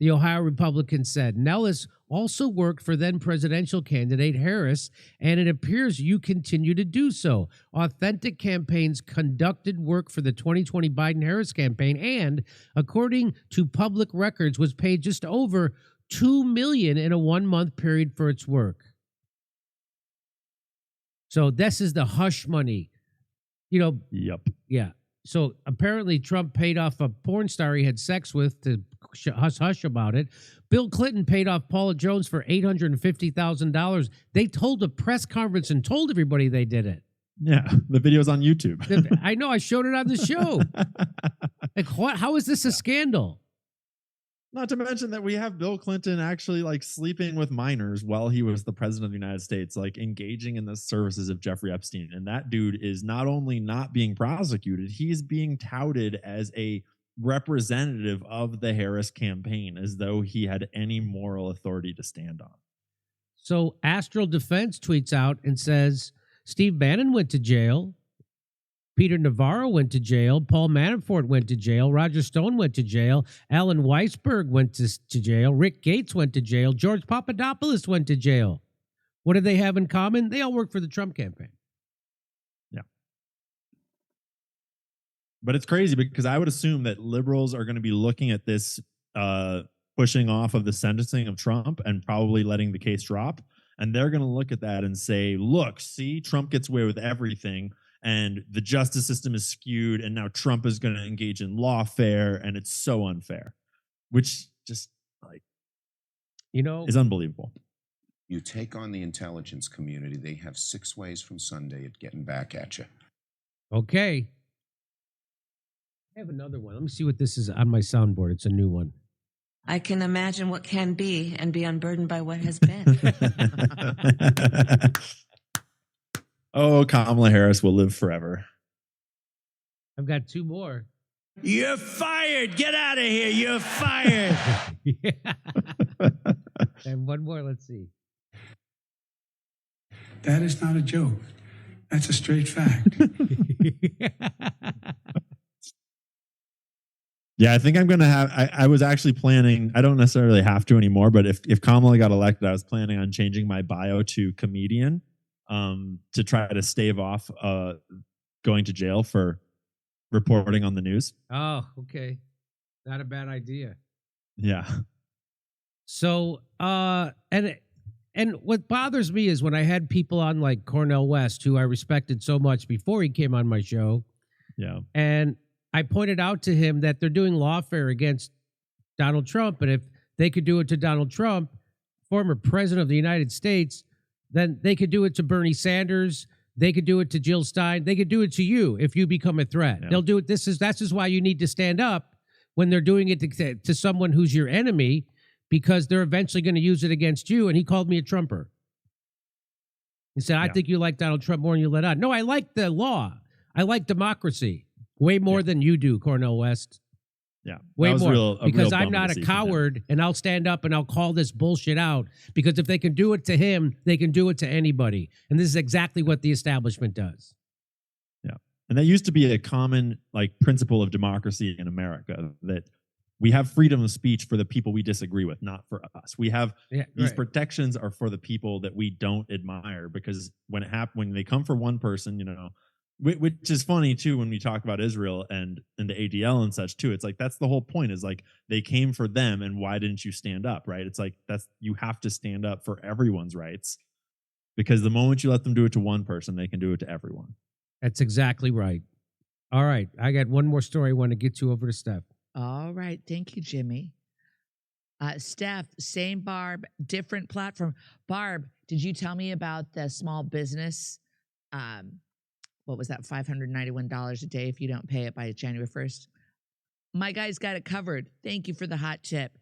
the Ohio Republican said. Nellis also worked for then presidential candidate Harris, and it appears you continue to do so. Authentic Campaigns conducted work for the 2020 Biden-Harris campaign and, according to public records, was paid just over $2 million in a 1-month period for its work. So this is the hush money. Yep. Yeah. So apparently Trump paid off a porn star he had sex with to hush about it. Bill Clinton paid off Paula Jones for $850,000. They told a press conference and told everybody they did it. Yeah, the video's on YouTube. I know. I showed it on the show. Like, what? How is this a scandal? Not to mention that we have Bill Clinton actually sleeping with minors while he was the president of the United States, engaging in the services of Jeffrey Epstein. And that dude is not only not being prosecuted, he's being touted as a representative of the Harris campaign, as though he had any moral authority to stand on. So Astral Defense tweets out and says, Steve Bannon went to jail. Peter Navarro went to jail. Paul Manafort went to jail. Roger Stone went to jail. Alan Weisberg went to jail. Rick Gates went to jail. George Papadopoulos went to jail. What do they have in common? They all work for the Trump campaign. Yeah. But it's crazy because I would assume that liberals are going to be looking at this pushing off of the sentencing of Trump and probably letting the case drop. And they're going to look at that and say, look, see, Trump gets away with everything. and the justice system is skewed, and now Trump is going to engage in lawfare, and it's so unfair, which just like is unbelievable. You take on the intelligence community, they have 6 ways from Sunday at getting back at you. Okay. I have another one. Let me see what this is on my soundboard. It's a new one. I can imagine what can be and be unburdened by what has been. Oh, Kamala Harris will live forever. I've got 2 more. You're fired. Get out of here. You're fired. And one more. Let's see. That is not a joke. That's a straight fact. Yeah, I think I'm going to have, I was actually planning, I don't necessarily have to anymore, but if Kamala got elected, I was planning on changing my bio to comedian to try to stave off going to jail for reporting on the news. Oh, okay. Not a bad idea. Yeah. So, and what bothers me is when I had people on like Cornel West, who I respected so much before he came on my show. Yeah. And I pointed out to him that they're doing lawfare against Donald Trump. And if they could do it to Donald Trump, former president of the United States, then they could do it to Bernie Sanders. They could do it to Jill Stein. They could do it to you if you become a threat. Yeah. They'll do it. That's just why you need to stand up when they're doing it to someone who's your enemy, because they're eventually going to use it against you. And he called me a Trumper. He said, I think you like Donald Trump more than you let on. No, I like the law. I like democracy way more than you do, Cornel West. Yeah. Way more. Because real I'm bummer not to a see from him. coward, and I'll stand up and I'll call this bullshit out, because if they can do it to him, they can do it to anybody. And this is exactly what the establishment does. Yeah. And that used to be a common like principle of democracy in America, that we have freedom of speech for the people we disagree with, not for us. We have these protections are for the people that we don't admire, because when they come for one person, you know, which is funny too, when we talk about Israel and the ADL and such too, it's like, that's the whole point, is like, they came for them, and why didn't you stand up? Right. It's like, you have to stand up for everyone's rights, because the moment you let them do it to one person, they can do it to everyone. That's exactly right. All right. I got one more story I want to get to over to Steph. All right. Thank you, Jimmy. Steph, same Barb, different platform. Barb, did you tell me about the small business? What was that? $591 a day if you don't pay it by January 1st. My guy's got it covered. Thank you for the hot tip.